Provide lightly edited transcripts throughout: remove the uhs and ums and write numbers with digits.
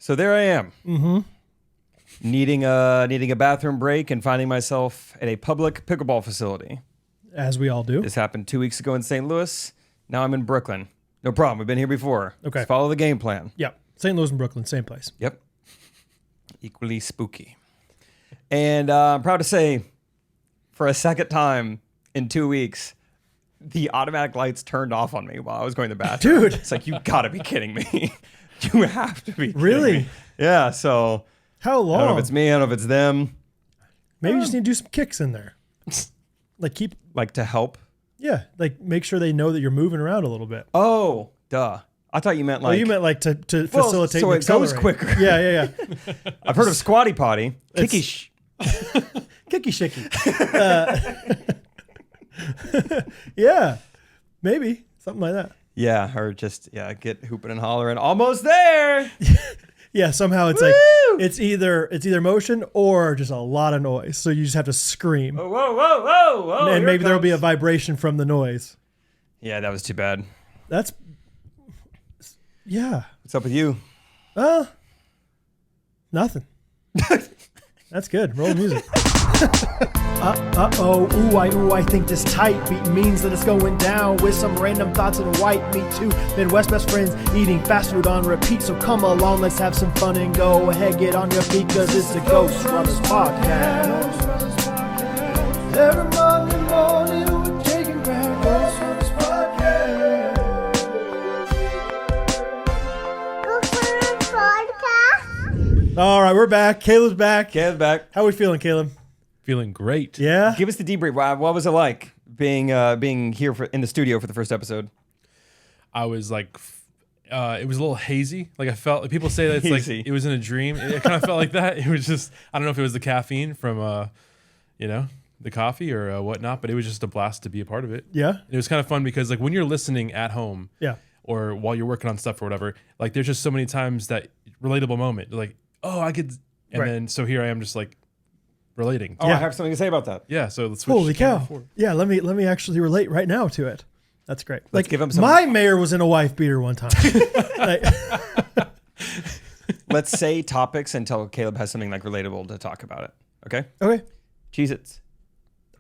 So there I am, needing a bathroom break and finding myself at a public pickleball facility. As we all do. This happened 2 weeks ago in St. Louis. Now I'm in Brooklyn. No problem. We've been here before. Okay. Just follow the game plan. Yep. St. Louis and Brooklyn, same place. Yep. Equally spooky. And I'm proud to say, for a second time in 2 weeks, the automatic lights turned off on me while I was going to the bathroom. Dude. It's like, you gotta be kidding me. You have to be kidding Really? me. Yeah, so How long? I don't know if it's me, I don't know if it's them. Maybe you just need to do some kicks in there. Like to help. Yeah, like make sure they know that you're moving around a little bit. Oh, duh. I thought you meant like... Oh, you meant like to facilitate so and it goes accelerate. quicker. Yeah. I've heard of squatty potty. Kicky shaky. Yeah, maybe. Something like that. Yeah, or just, get hooping and hollering. Almost there! Yeah, somehow it's like it's either motion or just a lot of noise. So you just have to scream. Whoa. And maybe there'll be a vibration from the noise. Yeah, that was too bad. Yeah. What's up with you? Nothing. That's good. Roll music. I think this tight beat means that it's going down with some random thoughts and white meat too. Midwest best friends eating fast food on repeat. So come along, let's have some fun and go ahead, get on your feet, cause it's the Ghostrunners podcast. Every Monday morning we're taking back Ghostrunners podcast. All right, we're back. Caleb's back. How are we feeling, Caleb? Feeling great. Yeah. Give us the debrief. What was it like being here in the studio for the first episode? I was like, it was a little hazy. Like I felt, people say that it's Hazy. like it was in a dream. It kind of felt like that. It was just, I don't know if it was the caffeine from, the coffee or whatnot, but it was just a blast to be a part of it. Yeah. It was kind of fun because like when you're listening at home, Yeah. or while you're working on stuff or whatever, like there's just so many times that relatable moment, like, oh, I could, and Right. then so here I am just like relating. Oh, Yeah. I have something to say about that. Yeah. So let's switch. Holy to camera cow. forward. Yeah, let me actually relate right now to it. That's great. Let's give him some- My mayor was in a wife beater one time. Like, Let's say topics until Caleb has something like relatable to talk about it. Okay? okay. Cheez-Its.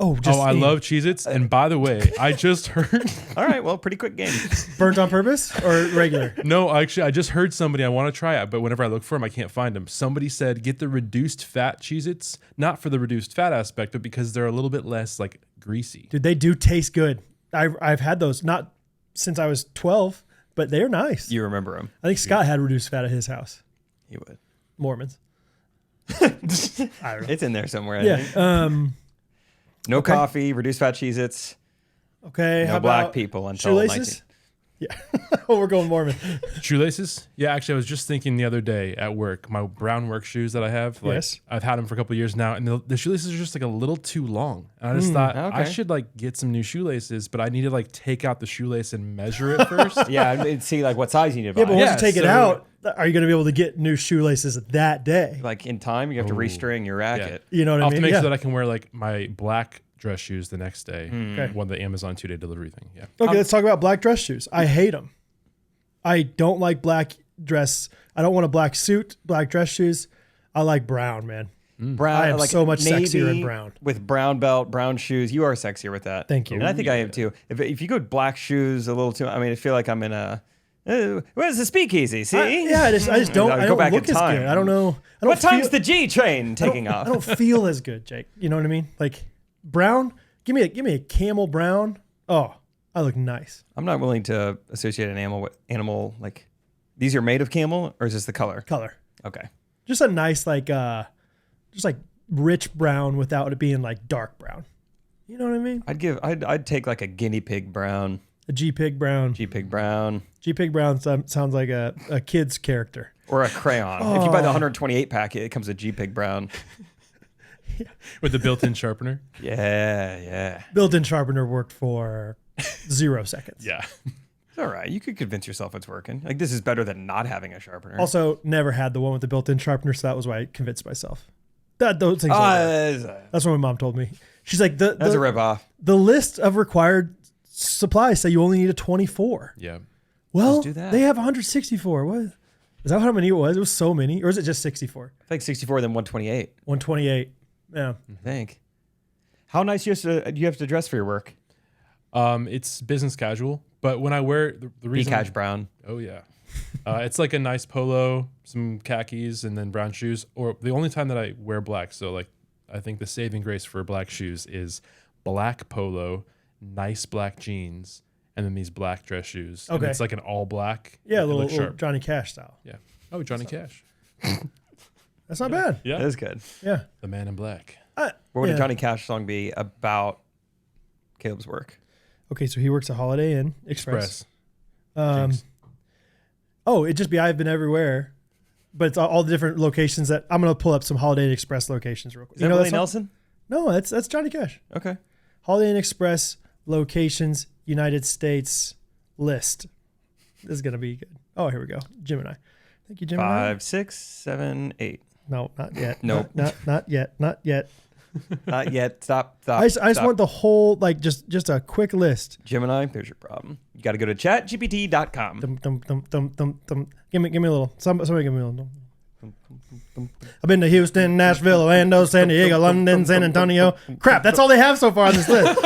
Oh, just I love Cheez-Its. And by the way, I just heard. All right, well, pretty quick game. burnt on purpose or regular? No, actually, I just heard somebody. I want to try it, but whenever I look for them, I can't find them. Somebody said get the reduced fat Cheez-Its, not for the reduced fat aspect, but because they're a little bit less like greasy. Dude, they do taste good. I've had those not since I was 12, but they're nice. You remember him. I think Scott had reduced fat at his house. He would. Mormons. I don't know. It's in there somewhere. I Yeah. think. No coffee, reduced fat Cheez-Its, Okay. no How black about people until 19. shoelaces? Yeah. Oh, we're going Mormon. Shoelaces? Yeah, actually, I was just thinking the other day at work, my brown work shoes that I have, like Yes. I've had them for a couple of years now, and the shoelaces are just like a little too long. And I just thought I okay. should like get some new shoelaces, but I need to like take out the shoelace and measure it first. Yeah, and see like what size you need to buy. Yeah, but once Yeah, you take it so- out, are you going to be able to get new shoelaces that day? Like in time, you have to restring your racket. You know what I'll I have mean? to make Yeah. sure that I can wear like my black dress shoes the next day. Okay. One the Amazon 2-day delivery thing. Yeah. Okay, let's talk about black dress shoes. I hate them. I don't like black dress. I don't want a black suit, black dress shoes. I like brown, man. Brown, I am so much sexier in brown. With brown belt, brown shoes. You are sexier with that. Thank you. And I think I am too. If you go black shoes a little too, I mean, I feel like I'm in a. Where's the speakeasy? See? I just don't. I Go don't back look in as time. good. I don't know. I don't What time's feel- the G train taking off? I don't feel as good, Jake. You know what I mean? Like brown. Give me a camel brown. Oh, I look nice. I'm not willing to associate an animal with animal like. These are made of camel, or is this the color? Color. Okay. Just a nice just like rich brown without it being like dark brown. You know what I mean? I'd take like a guinea pig brown, A G pig brown. G pig brown, G pig brown sounds like a kid's character. or a crayon. If you buy the 128 pack, it comes with G pig brown. With the built-in sharpener. Yeah. Built-in sharpener worked for 0 seconds. Yeah. It's all right. You could convince yourself it's working. Like this is better than not having a sharpener. Also, never had the one with the built-in sharpener, so that was why I convinced myself. Those things. That's what my mom told me. She's like, that's a ripoff. the list of required supplies say you only need a 24. Yeah. Well, Just do that. they have 164. What? Is that how many it was? It was so many. Or is it just 64? I think 64, then 128. 128. Yeah. I think. How nice do you have to dress for your work? It's business casual, but when I wear the reason Cash brown. Oh yeah. It's like a nice polo, some khakis, and then brown shoes. Or the only time that I wear black. So like, I think the saving grace for black shoes is black polo, nice black jeans, and then these black dress shoes. Okay. And it's like an all black. Yeah, a It little looks sharp. Johnny Cash style. Yeah. Oh, Johnny Cash. That's not bad. Yeah. That is good. Yeah. The man in black. What would Yeah. a Johnny Cash song be about Caleb's work? Okay, so he works at Holiday Inn Express. Jinx. It'd just be I've been everywhere, but it's all the different locations that I'm gonna pull up some Holiday Inn Express locations real quick. Is that that Willie song? Nelson? No, that's Johnny Cash. Okay. Holiday Inn Express locations, United States list. This is gonna be good. Oh, here we go. Gemini. Thank you, Gemini. 5, 6, 7, 8. No, not yet. Nope. Not yet. Not yet. Not yet. Stop. I just stop. want the whole just a quick list. Gemini, there's your problem. You got to go to chatgpt.com. Dum, dum, dum, dum, dum, dum. Give me a little. Somebody give me a little. I've been to Houston, Nashville, Orlando, San Diego, London, San Antonio. Crap, that's all they have so far on this list.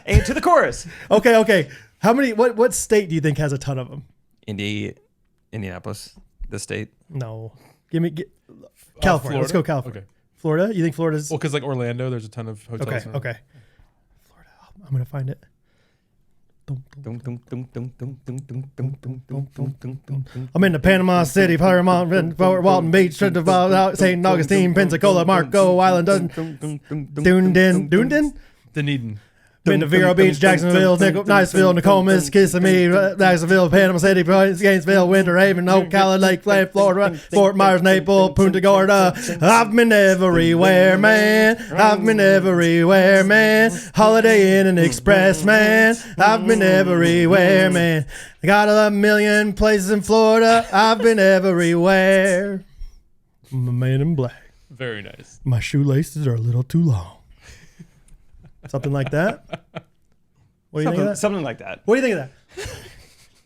And to the chorus. Okay. How many? What state do you think has a ton of them? Indianapolis, the state. No. California. Let's Florida? go California. Okay. Florida? You think Florida's? Well, because like Orlando, there's a ton of hotels. Okay. now. Okay. Florida. I'm gonna find it. I'm in the Panama City, Paramount, Fort Walton Beach, St. Augustine, Pensacola, Marco Island, Dunedin. Dunedin. Been to Vero Beach, Jacksonville, Niceville, Nokomis, Kissimmee, Jacksonville, Panama City, Gainesville, Winter Haven, Ocala, Lake Flint, Florida, Fort Myers, Naples, Punta Gorda. I've been everywhere, man. I've been everywhere, man. Holiday Inn and Express, man. I've been everywhere, man. I got a million places in Florida. I've been everywhere. I'm a man in black. Very nice. My shoelaces are a little too long. Something like that. What do you think of that? Something like that. What do you think of that?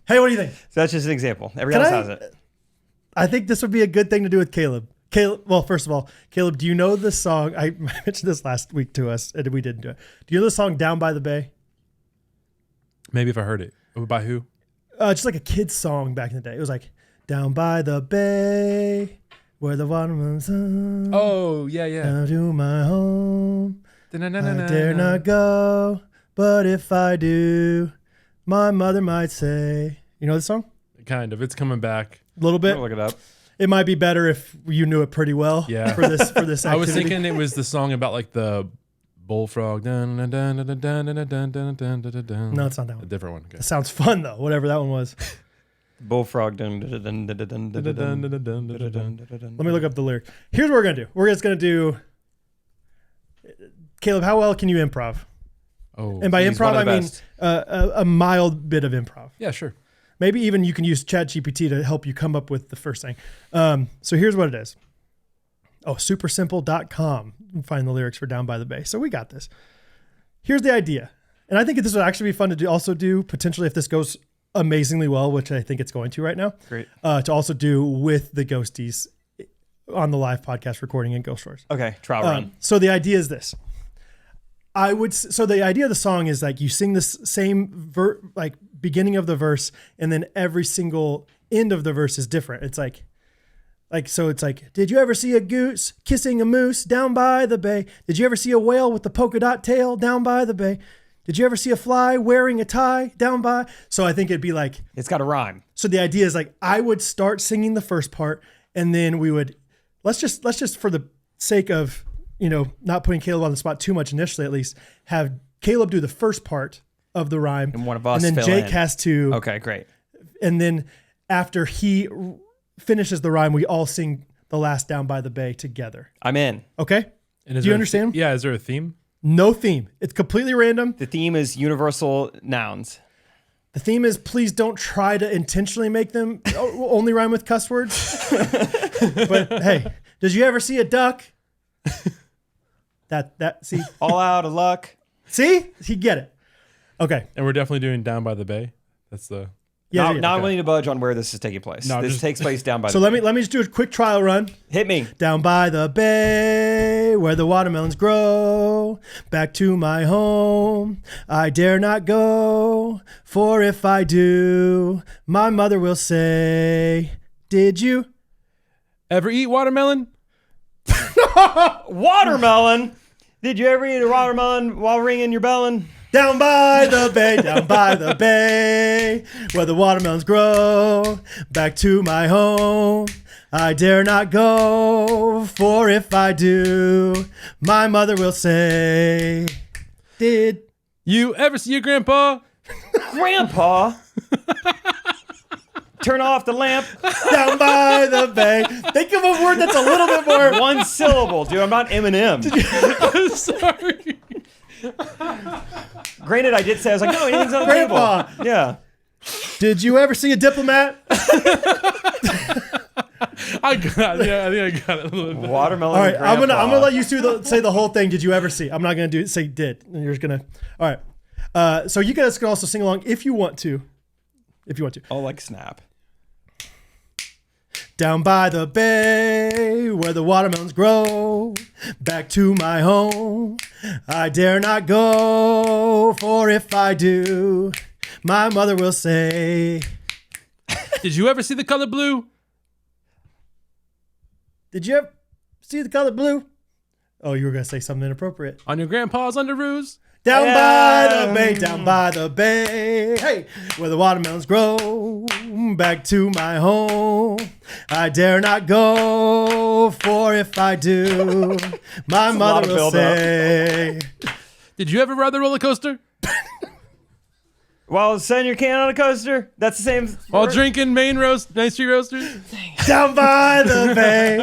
Hey, what do you think? So that's just an example. Every Can else I- has it. I think this would be a good thing to do with Caleb. Well, first of all, Caleb, do you know the song? I mentioned this last week to us, and we didn't do it. Do you know the song "Down by the Bay"? Maybe if I heard it. By who? Just like a kid's song back in the day. It was like "Down by the bay, where the water runs on, Oh, yeah. down to my home. I dare Da-na-na-na-na. not go, but if I do, my mother might say." You know the song? Kind of. It's coming back. A little bit. I'll look it up. It might be better if you knew it pretty well. Yeah. For this activity. I was thinking it was the song about like the bullfrog. No, No, it's not that a one. different one. Okay. It sounds fun though, whatever that one was. Bullfrog. Let me look up the lyric. Here's what we're gonna do. We're just gonna do. Caleb, how well can you improv? Oh, And by He's improv, one I of the mean best. a mild bit of improv. yeah, sure. Maybe even you can use ChatGPT to help you come up with the first thing. So here's what it is. Oh, supersimple.com. You can find the lyrics for Down by the Bay. So we got this. Here's the idea. And I think this would actually be fun to do potentially if this goes amazingly well, which I think it's going to right now. Great. To also do with the Ghosties on the live podcast recording in Ghostrunners. Okay. Trial run. So the idea is this. So the idea of the song is like you sing this same beginning of the verse, and then every single end of the verse is different. It's like, did you ever see a goose kissing a moose down by the bay? Did you ever see a whale with the polka dot tail down by the bay? Did you ever see a fly wearing a tie down by? So I think it'd be like, It's got a rhyme. so the idea is like, I would start singing the first part, and then we would, let's just for the sake of, not putting Caleb on the spot too much initially, at least have Caleb do the first part of the rhyme. And one of us and then fill Jake in. has to, Okay, great. and then after he finishes the rhyme, we all sing the last Down by the Bay together. I'm in. Okay? And is Do you there understand? Yeah. Is there a theme? No theme. It's completely random. The theme is universal nouns. The theme is please don't try to intentionally make them only rhyme with cuss words. But hey, did you ever see a duck? See? All out of luck. See? You get it. Okay. And we're definitely doing Down by the Bay. That's the. Yeah, Not willing to budge on where this is taking place. No, this just- takes place down by So the let me just do a quick trial run. Hit me. Down by the bay where the watermelons grow, back to my home I dare not go, for if I do, my mother will say, did you? Ever eat watermelon? Watermelon. Did you ever eat a watermelon while ringing your bellin'? Down by the bay, where the watermelons grow, back to my home I dare not go, for if I do, my mother will say, did You ever see your grandpa? Grandpa. Turn off the lamp. down by the bay. Think of a word that's a little bit more. One syllable, dude. I'm not Eminem. Sorry. Granted, I did say I was like, no, anything's on the Grandpa. table. Yeah. Did you ever see a diplomat? I got it. Yeah, I think I got it a little bit. Watermelon. All right, and I'm Grandpa. gonna let you say the whole thing. Did you ever see? I'm not gonna say did. You're just gonna. All right. So you guys can also sing along if you want to. If you want to. Oh, like snap. Down by the bay where the watermelons grow, back to my home I dare not go, for if I do, my mother will say, Did you ever see the color blue? did you ever see the color blue? Oh, you were gonna say something inappropriate. On your grandpa's underoos? Down Yeah. by the bay, hey, where the watermelons grow, back to my home I dare not go, for if I do, my a lot mother of will build-up. say, Did you ever ride the roller coaster? While setting your can on a coaster, that's the same. While drinking Main Street Roasters? down by the bay.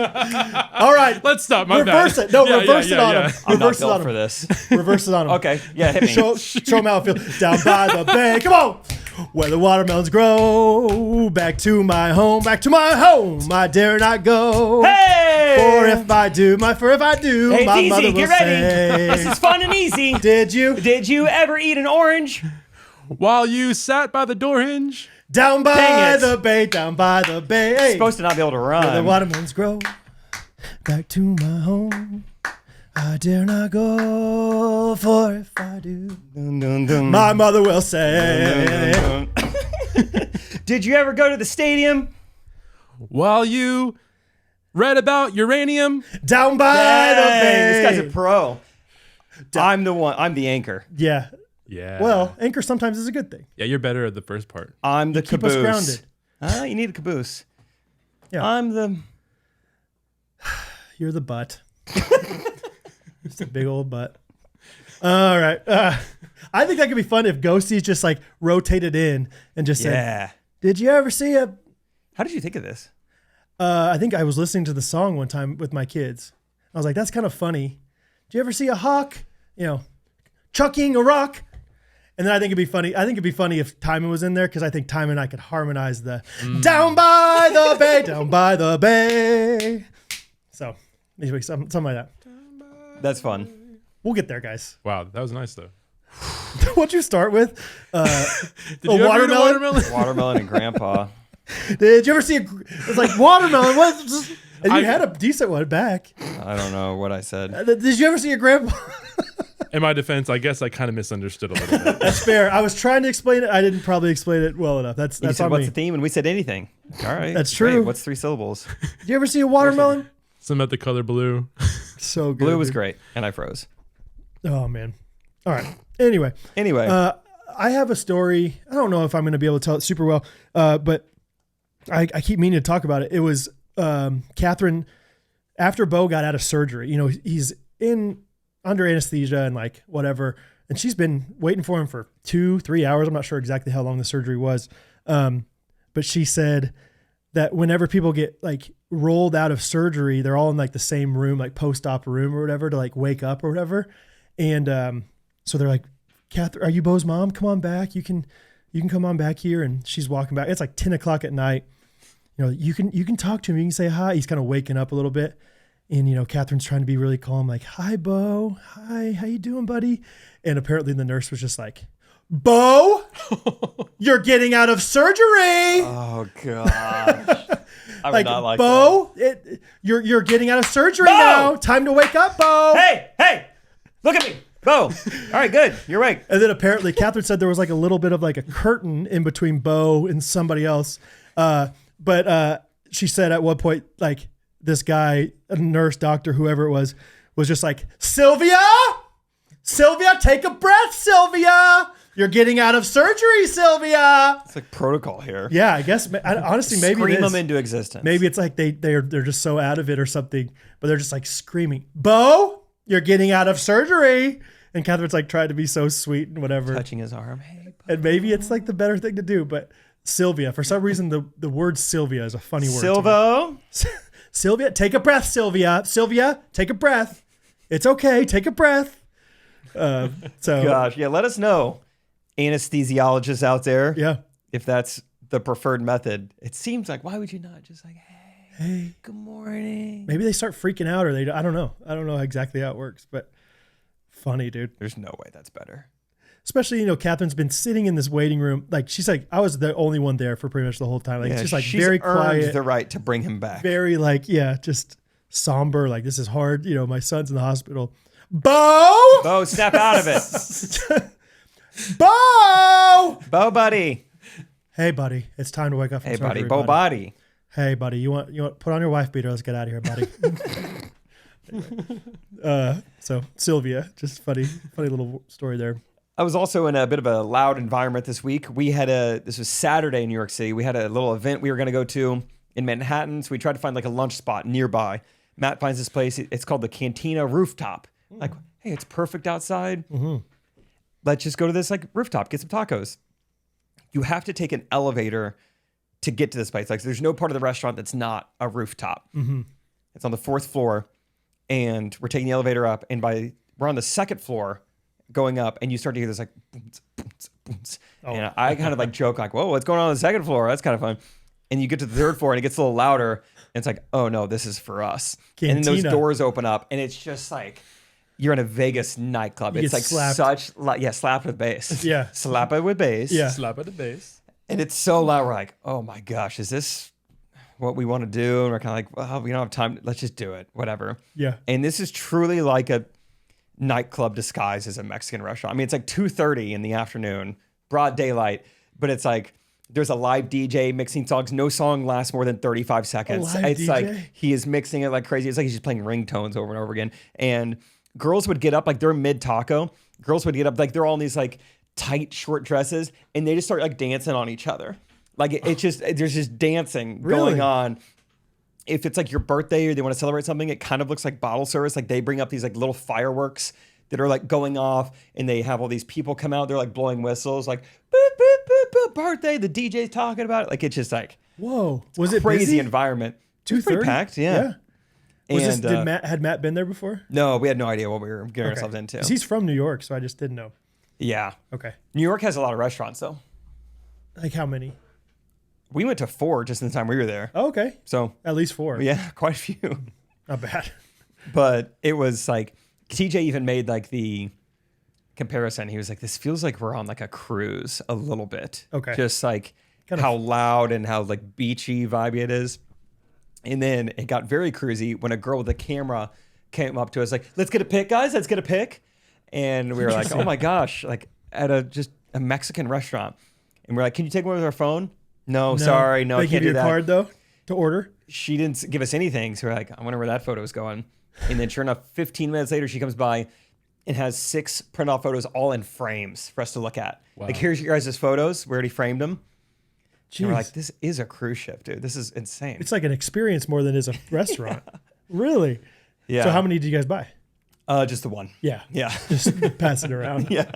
All right, Let's stop. My reverse bad. it. No, Yeah, reverse yeah, it on yeah, him. I'm not Reverse it built on for him. this. Reverse it on him. Okay, yeah, hit me. Show him how it feels. Down by the bay. Come on. Where the watermelons grow, back to my home I dare not go. Hey! For if I do, Hey, my it's mother easy. will Get ready. This say, is fun and easy. did you? Did you ever eat an orange? While you sat by the door hinge? Down by Dang it. the bay, Hey. Supposed to not be able to Where the run. watermelons grow, back to my home I dare not go, for if I do, Dun, dun, dun. my mother will say, Dun, dun, dun. Did you ever go to the stadium? While you read about uranium? down by the Dang, bay. this guy's a pro. I'm the one. I'm the anchor. Yeah. Yeah. Well, anchor sometimes is a good thing. yeah, you're better at the first part. I'm the Keep caboose. us grounded. You need a caboose. Yeah. I'm the. You're the butt. Just a big old butt. All right. I think that could be fun if Ghosties just like rotated in and just said, Yeah. did you ever see a... How did you think of this? I think I was listening to the song one time with my kids. I was like, that's kind of funny. Did you ever see a hawk, chucking a rock? And then I think it'd be funny. I think it'd be funny if Timon was in there because I think Timon and I could harmonize the down by the bay, down by the bay. So, anyway, something like that. That's fun. We'll get there, guys. Wow, that was nice though. What'd you start with? Did A you ever eat a watermelon? Watermelon and grandpa. Did you ever see it's like watermelon? What? And you I- had a decent one back. I don't know what I said. Did you ever see a grandpa? In my defense, I guess I kind of misunderstood a little bit. That's fair. I was trying to explain it. I didn't probably explain it well enough. That's You said, on what's me. the theme? And we said anything. All right. That's Great. true. What's 3 syllables? Did you ever see a watermelon? Some at the color blue. So good. Blue was dude. great. And I froze. Oh man. All right. Anyway, Anyway. I have a story. I don't know if I'm going to be able to tell it super well, but I keep meaning to talk about it. It was Catherine after Bo got out of surgery. He's under anesthesia and like whatever, and she's been waiting for him for 2-3 hours. I'm not sure exactly how long the surgery was, but she said that whenever people get like rolled out of surgery, they're all in like the same room, like post-op room or whatever, to like wake up or whatever. And so they're like, Catherine, are you Bo's mom? Come on back. You can come on back here. And she's walking back. It's like 10 o'clock at night. You can talk to him. You can say hi. He's kind of waking up a little bit. And, Catherine's trying to be really calm, like, hi, Bo. Hi, how you doing, buddy? And apparently the nurse was just like, Bo? You're getting out of surgery. Oh gosh. I would not like Bo, you're getting out of surgery Bo! now. Time to wake up, Bo. that. Hey, look at me. Bo. All right, good. You're right. And then apparently Catherine said there was like a little bit of like a curtain in between Bo and somebody else. But she said at one point, like this guy, a nurse, doctor, whoever it was just like, Sylvia, take a breath, Sylvia. You're getting out of surgery, Sylvia. It's like protocol here. Yeah, I guess. Honestly, maybe Scream it is. them into existence. Maybe it's like they're just so out of it or something, but they're just like screaming, Bo, you're getting out of surgery. And Catherine's like trying to be so sweet and whatever. Touching his arm. Hey, Bo. And maybe it's like the better thing to do, but Sylvia, for some reason, the word Sylvia is a funny word. Silvo. Sylvia, take a breath, Sylvia. Sylvia, take a breath. It's okay. Take a breath. Gosh, yeah. Let us know, anesthesiologists out there, if that's the preferred method. It seems like, why would you not just like, hey, good morning? Maybe they start freaking out, or I don't know. I don't know exactly how it works, but funny, dude. There's no way that's better. Especially, Catherine's been sitting in this waiting room. Like, she's like, I was the only one there for pretty much the whole time. Like, it's just like she's very earned quiet. the right to bring him back. Very like, just somber. Like, this is hard. My son's in the hospital. Bo! Bo, snap out of it. Bo! Bo, buddy. Hey, buddy. It's time to wake up from Hey, surgery, buddy. Bo, body. Hey, buddy. You want put on your wife beater. Let's get out of here, buddy. So Sylvia, just funny little story there. I was also in a bit of a loud environment this week. This was Saturday in New York City. We had a little event we were going to go to in Manhattan. So we tried to find like a lunch spot nearby. Matt finds this place. It's called the Cantina Rooftop. Like, hey, it's perfect outside. Mm-hmm. Let's just go to this like rooftop, get some tacos. You have to take an elevator to get to this place. Like, there's no part of the restaurant that's not a rooftop. Mm-hmm. It's on the 4th floor, and we're taking the elevator up. And we're on the 2nd floor, going up, and you start to hear this like boom, boom, boom. And I kind of like joke like, whoa, what's going on the 2nd floor? That's kind of fun. And you get to the 3rd floor and it gets a little louder, and it's like, oh no, this is for us. Cantina. And then those doors open up, and it's just like you're in a Vegas nightclub. It's like slapped. Slapped with bass. Yeah. Slap it with bass. Yeah. Slap at the base. And it's so loud. We're like, oh my gosh, is this what we want to do? And we're kind of like, well, we don't have time. Let's just do it. Whatever. Yeah. And this is truly like a nightclub disguised as a Mexican restaurant. I mean, it's like 2:30 in the afternoon, broad daylight, but it's like there's a live DJ mixing songs. No song lasts more than 35 seconds. live It's DJ? like he is mixing it like crazy. It's like he's just playing ringtones over and over again. And girls would get up, like they're mid taco. Girls would get up, like they're all in these like tight short dresses, and they just start like dancing on each other. Like it's just, there's just dancing going on. If it's like your birthday or they want to celebrate something, it kind of looks like bottle service. Like they bring up these like little fireworks that are like going off, and they have all these people come out. They're like blowing whistles, like boop, boop, boop, boop, birthday. The DJ's talking about it. Like it's just like, Whoa. Was it crazy busy? environment. 2:30? Pretty packed. Yeah. Was And had Matt been there before? no, we had no idea what we were getting ourselves into. 'Cause he's from New York, so I just didn't know. Yeah. Okay. New York has a lot of restaurants though. Like how many? We went to 4 just in the time we were there. Oh, okay. So At least 4. yeah, quite a few. Not bad. But it was like TJ even made like the comparison. He was like, this feels like we're on like a cruise a little bit. Okay. Just like Kind of- how loud and how like beachy vibey it is. And then it got very cruisy when a girl with a camera came up to us like, let's get a pic, guys. Let's get a pic. And we were like, oh my gosh, like at a Mexican restaurant. And we're like, can you take one with our phone? No, sorry. No, I They can't give you do a that. card though to order. She didn't give us anything. So we're like, I wonder where that photo is going. And then sure enough, 15 minutes later, she comes by and has 6 print off photos all in frames for us to look at. Wow. Like, here's your guys' photos. We already framed them. And we're Jeez. like, this is a cruise ship, dude. This is insane. It's like an experience more than it is a restaurant. Really? Yeah. So how many did you guys buy? Just the one. Yeah. Yeah. Just pass it around. Yeah.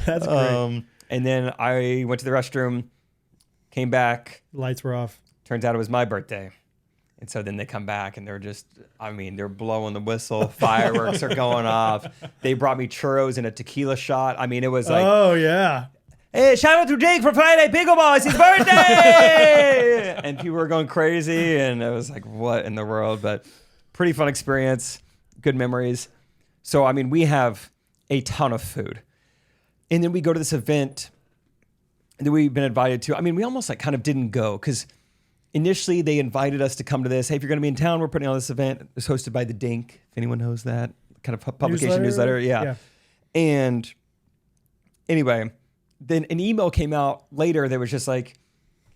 That's great. And then I went to the restroom, came back. Lights were off. Turns out it was my birthday. And so then they come back and they're just, I mean, they're blowing the whistle. Fireworks are going off. They brought me churros and a tequila shot. I mean, it was like, Oh yeah. hey, shout out to Jake for Friday Pickleball. It's his birthday. And people were going crazy. And I was like, what in the world? But pretty fun experience. Good memories. So, I mean, we have a ton of food. And then we go to this event that we've been invited to. I mean, we almost like kind of didn't go because initially they invited us to come to this. Hey, if you're going to be in town, we're putting on this event. It's hosted by the Dink, if anyone knows that kind of publication newsletter. Yeah. And anyway, then an email came out later that was just like,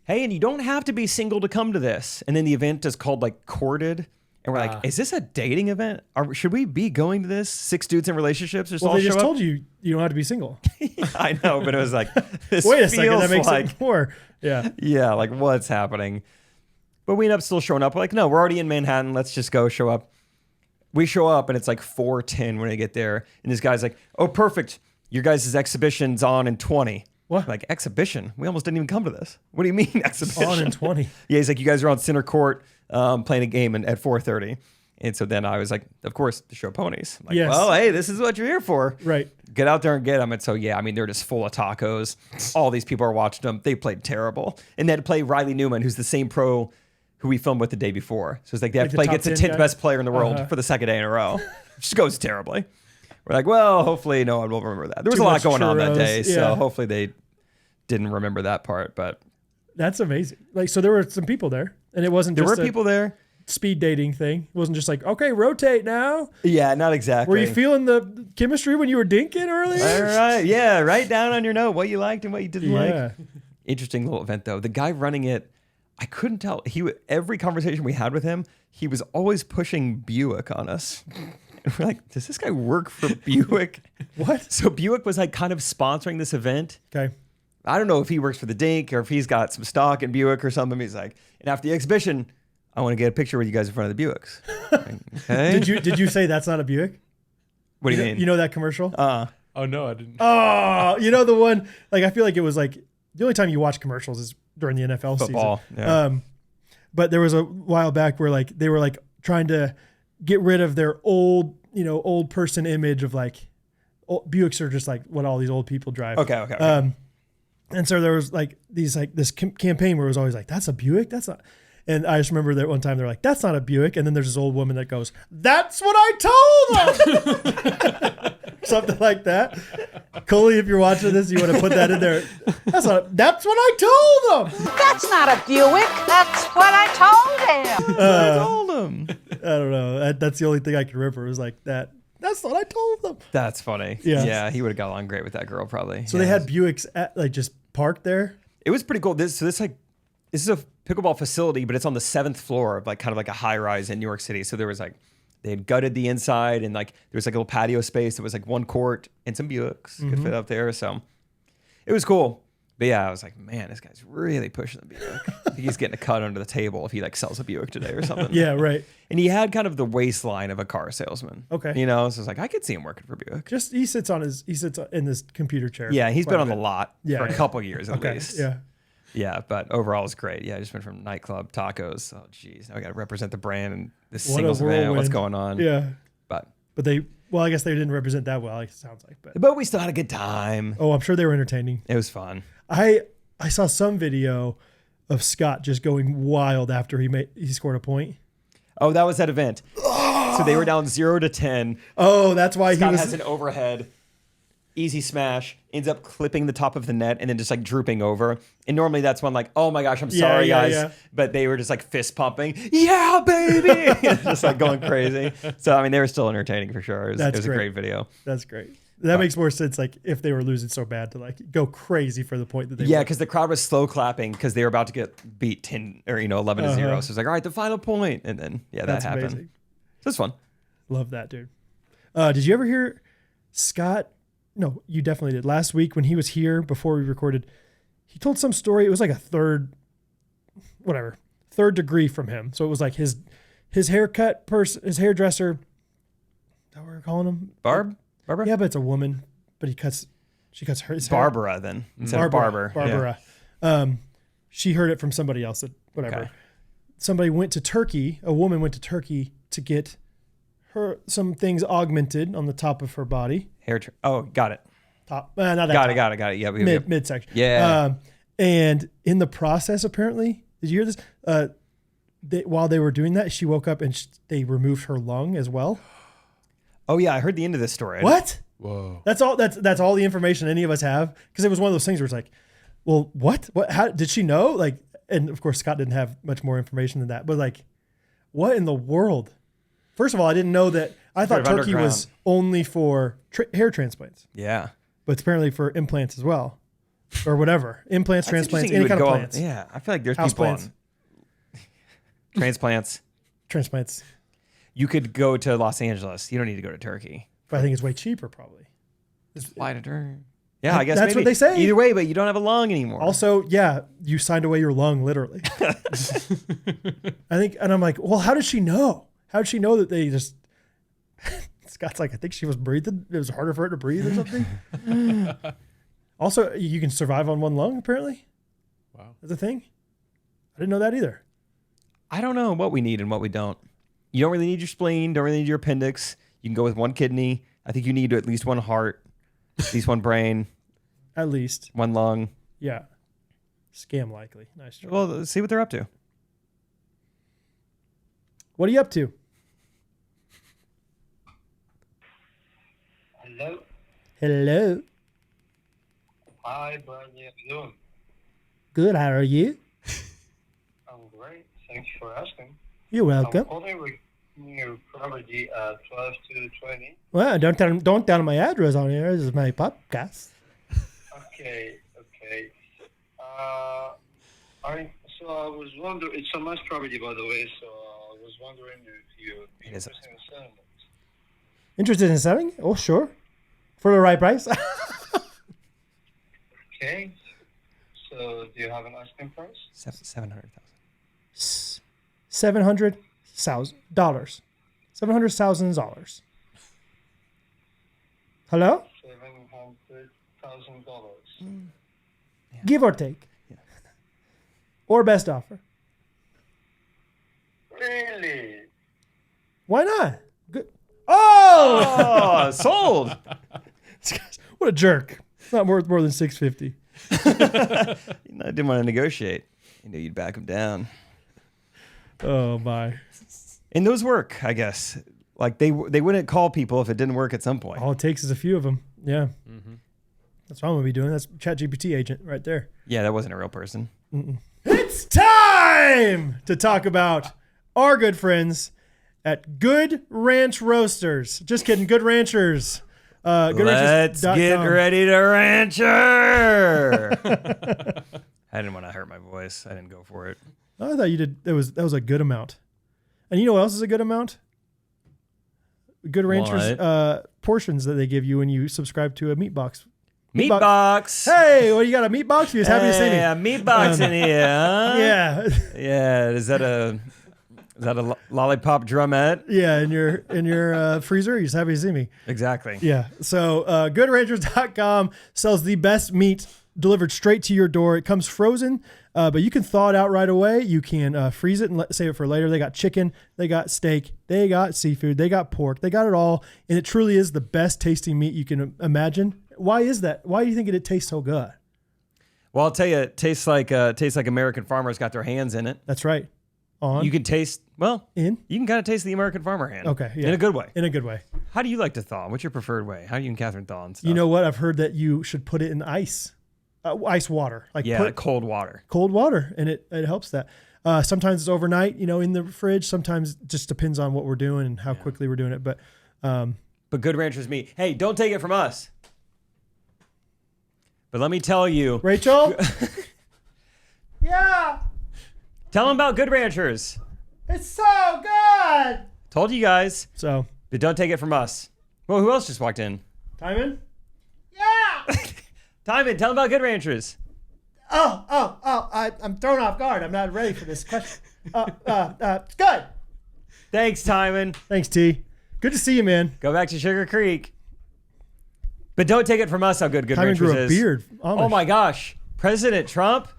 hey, and you don't have to be single to come to this. And then the event is called like Courted. And we're like, is this a dating event? Should we be going to this? 6 dudes in relationships? Well, they just told you you don't have to be single. I know, but it was like, this wait a second, that makes like, it more. Yeah. Yeah, like what's happening? But we end up still showing up. We're like, no, we're already in Manhattan. Let's just go show up. We show up and it's like 4:10 when I get there. And this guy's like, oh, perfect. Your guys' exhibition's on in 20. What? Like, exhibition? We almost didn't even come to this. What do you mean exhibition? On in 20. Yeah, he's like, you guys are on center court playing a game at 4:30. And so then I was like, of course, to show ponies. I'm like, yes. Well, hey, this is what you're here for. Right. Get out there and get them. And so, yeah, I mean, they're just full of tacos. All these people are watching them. They played terrible. And they had to play Riley Newman, who's the same pro who we filmed with the day before. So it's like they have to play against the 10th best player in the world for the second day in a row. Just goes terribly. We're like, well, hopefully no one will remember that. There was a lot going on that day. Yeah. So hopefully they didn't remember that part. But that's amazing. Like, so there were some people there. And it wasn't just people there. Speed dating thing. It wasn't just like, okay, rotate now. Yeah, not exactly. Were you feeling the chemistry when you were dinking earlier? All right. Yeah, write down on your note what you liked and what you didn't like. Interesting little event though. The guy running it, I couldn't tell. Every conversation we had with him, he was always pushing Buick on us. And we're like, does this guy work for Buick? What? So Buick was like kind of sponsoring this event. Okay. I don't know if he works for the Dink or if he's got some stock in Buick or something. He's like, and after the exhibition, I want to get a picture with you guys in front of the Buicks. Okay. Did you say that's not a Buick? What do you mean? You know that commercial? Oh no, I didn't. Oh, you know the one, like, I feel like it was like the only time you watch commercials is during the NFL Football, season. Yeah. But there was a while back where like they were like trying to get rid of their old person image of like Buicks are just like what all these old people drive. Okay. And so there was like this campaign where it was always like, that's a Buick? That's not. And I just remember that one time they're like, that's not a Buick. And then there's this old woman that goes, that's what I told them. Something like that. Coley, if you're watching this, you want to put that in there. That's what I told them. That's not a Buick. That's what I told him. I told him. I don't know. That's the only thing I can remember was like that. That's what I told them. That's funny. Yeah, he would have got along great with that girl probably. So they had Buicks like just parked there. It was pretty cool. This is a pickleball facility, but it's on the 7th floor of like kind of like a high rise in New York City. So there was like, they had gutted the inside and like there was like a little patio space. It was like one court and some Buicks could fit up there. So it was cool. But yeah, I was like, man, this guy's really pushing the Buick. I think he's getting a cut under the table if he like sells a Buick today or something. Yeah, right. And he had kind of the waistline of a car salesman. Okay. You know, so it's like, I could see him working for Buick. Just he sits in this computer chair. Yeah, he's been on the lot for a couple years at least. Yeah. Yeah, but overall it's great. Yeah, I just went from nightclub tacos. Oh, geez, now I got to represent the brand and this What a singles event. What's whirlwind. going on? Yeah. But I guess they didn't represent that well. It sounds like, but we still had a good time. Oh, I'm sure they were entertaining. It was fun. I saw some video of Scott just going wild after he scored a point. Oh, that was that event. So they were down 0-10. Oh, that's why Scott he was has an overhead, easy smash, ends up clipping the top of the net and then just like drooping over. And normally that's when like, oh my gosh, I'm sorry guys. Yeah. But they were just like fist pumping. Yeah, baby. Just like going crazy. So, I mean, they were still entertaining for sure. It was a great video. That's great. That makes more sense. Like if they were losing so bad to like go crazy for the point that they were. Because the crowd was slow clapping because they were about to get beat 10 or 11-0. So it's like, all right, the final point. And then that happened. Amazing. So it's fun. Love that, dude. Did you ever hear Scott? No, you definitely did. Last week when he was here before we recorded, he told some story. It was like a third degree from him. So it was like his haircut person, his hairdresser. Is that what we're calling him? Barbara? Yeah, but it's a woman. But she cuts his hair. Barbara then instead of Barber. Barbara. Yeah. She heard it from somebody else. Whatever. Okay. Somebody went to Turkey. A woman went to Turkey to get some things augmented on the top of her body. Got it. Top. Not that got top. it. Yeah. Midsection. Yeah. And in the process, apparently, did you hear this? While they were doing that, she woke up and they removed her lung as well. Oh yeah, I heard the end of this story. What? Whoa. That's all the information any of us have, because it was one of those things where it's like, Well, what? How did she know? Like, and of course, Scott didn't have much more information than that. But like, what in the world? First of all, I didn't know that. I thought turkey was only for hair transplants. Yeah. But it's apparently for implants as well, or whatever. Implants, transplants, any kind of plants. Yeah, I feel like there's House people plants. on transplants. Transplants. You could go to Los Angeles. You don't need to go to Turkey. But I think it's way cheaper, probably. Fly to Turkey. Yeah, I guess that's maybe. what they say. Either way, but you don't have a lung anymore. Also, yeah, you signed away your lung, literally. I think, and I'm like, well, how did she know? How did she know that they just? Scott's like, I think she was breathing. It was harder for her to breathe or something. Also, you can survive on one lung, apparently. Wow. That's a thing. I didn't know that either. I don't know what we need and what we don't. You don't really need your spleen. Don't really need your appendix. You can go with one kidney. I think you need at least one heart, at least one brain, At least. one lung. Yeah. Scam likely. Nice try. Well, let's see what they're up to. What are you up to? Hello. Hello. Hi, Brian. How you doing? Good. How are you? I'm great. Thanks for asking. You're welcome. I'm calling with your property 12 to 20. Well, don't tell them my address on here. This is my podcast. Okay. So I was wondering, it's a nice property, by the way, so I was wondering if you'd be interested in selling it. Interested in selling? Oh, sure. For the right price. Okay. So do you have an asking price? $700,000. $700,000. $700,000. Hello? $700,000. Give or take. Yeah. Or best offer. Really? Why not? Good. Oh! Oh, sold. What a jerk. It's not worth more than $650. I didn't want to negotiate. You knew you'd back him down. Oh, my. And those work, I guess. Like they wouldn't call people if it didn't work at some point. All it takes is a few of them. Yeah. Mm-hmm. That's what I'm going to be doing. That's ChatGPT agent right there. Yeah, that wasn't a real person. It's time to talk about our good friends at Good Ranch Roasters. Just kidding. Good Ranchers. Let's get ready to rancher. I didn't want to hurt my voice. I didn't go for it. I thought you did. That was a good amount. And you know what else is a good amount? Good Ranchers portions that they give you when you subscribe to a meat box. Meat box. Hey, what you got, a meat box? You just happy to see me. Yeah, meat box in here. Huh? Yeah. Yeah. Is that a lollipop drumette? Yeah, in your freezer, you're just happy to see me. Exactly. Yeah. So goodranchers.com sells the best meat delivered straight to your door. It comes frozen, but you can thaw it out right away. You can freeze it and save it for later. They got chicken, they got steak, they got seafood, they got pork, they got it all. And it truly is the best tasting meat you can imagine. Why is that? Why do you think it tastes so good? Well, I'll tell you, it tastes like American farmers got their hands in it. That's right. You can taste, you in? can kind of taste the American farmer hand. Okay. Yeah. In a good way. In a good way. How do you like to thaw? What's your preferred way? How do you and Catherine thaw and stuff? You know what? I've heard that you should put it in ice water. Like cold water. Cold water, and it helps that. Sometimes it's overnight, in the fridge. Sometimes it just depends on what we're doing and how quickly we're doing it. But Good Ranchers meat. Hey, don't take it from us. But let me tell you. Rachel? Yeah. Tell them about Good Ranchers. It's so good. Told you guys. So, But don't take it from us. Well, who else just walked in? Timon? Yeah. Timon, tell them about Good Ranchers. I'm thrown off guard. I'm not ready for this question. It's good. Thanks, Timon. Thanks, T. Good to see you, man. Go back to Sugar Creek. But don't take it from us how good Timon Ranchers grew a is. beard. Oh my gosh. President Trump?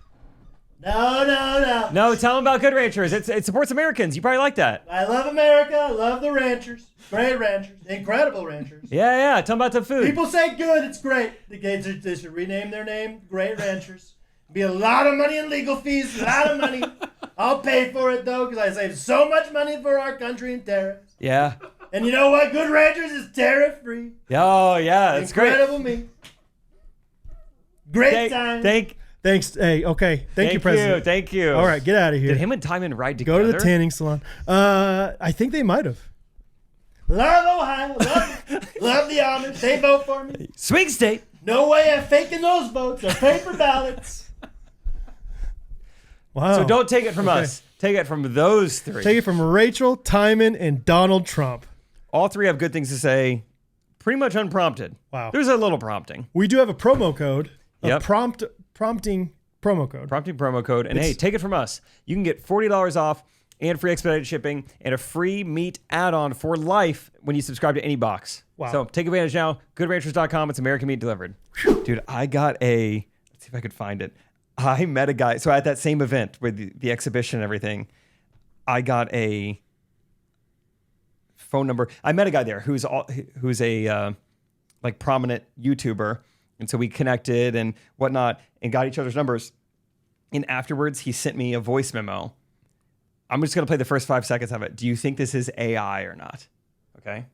No. No, tell them about Good Ranchers. It supports Americans. You probably like that. I love America. I love the ranchers. Great ranchers. Incredible ranchers. Yeah. Tell them about the food. People say good. It's great. They should rename their name Great Ranchers. Be a lot of money in legal fees. A lot of money. I'll pay for it, though, because I save so much money for our country in tariffs. Yeah. And you know what? Good Ranchers is tariff-free. Oh, yeah. That's great. Incredible meat. Great time. Thanks. Hey, okay. Thank you, President. Thank you. All right, get out of here. Did him and Timon ride Go together? to the tanning salon. I think they might have. Love Ohio. Love the Amish. They vote for me. Swing state. No way I'm faking those votes. They're paper ballots. Wow. So don't take it from us. Take it from those three. Take it from Rachel, Timon, and Donald Trump. All three have good things to say, pretty much unprompted. Wow. There's a little prompting. We do have a promo code. Yep. A prompting promo code. Prompting promo code. And hey, take it from us. You can get $40 off and free expedited shipping and a free meat add-on for life when you subscribe to any box. Wow. So take advantage now. GoodRanchers.com. It's American meat delivered. Dude, I got let's see if I could find it. I met a guy. So at that same event with the exhibition and everything, I got a phone number. I met a guy there who's a like prominent YouTuber. And so we connected and whatnot and got each other's numbers. And afterwards, he sent me a voice memo. I'm just going to play the first 5 seconds of it. Do you think this is AI or not? Okay.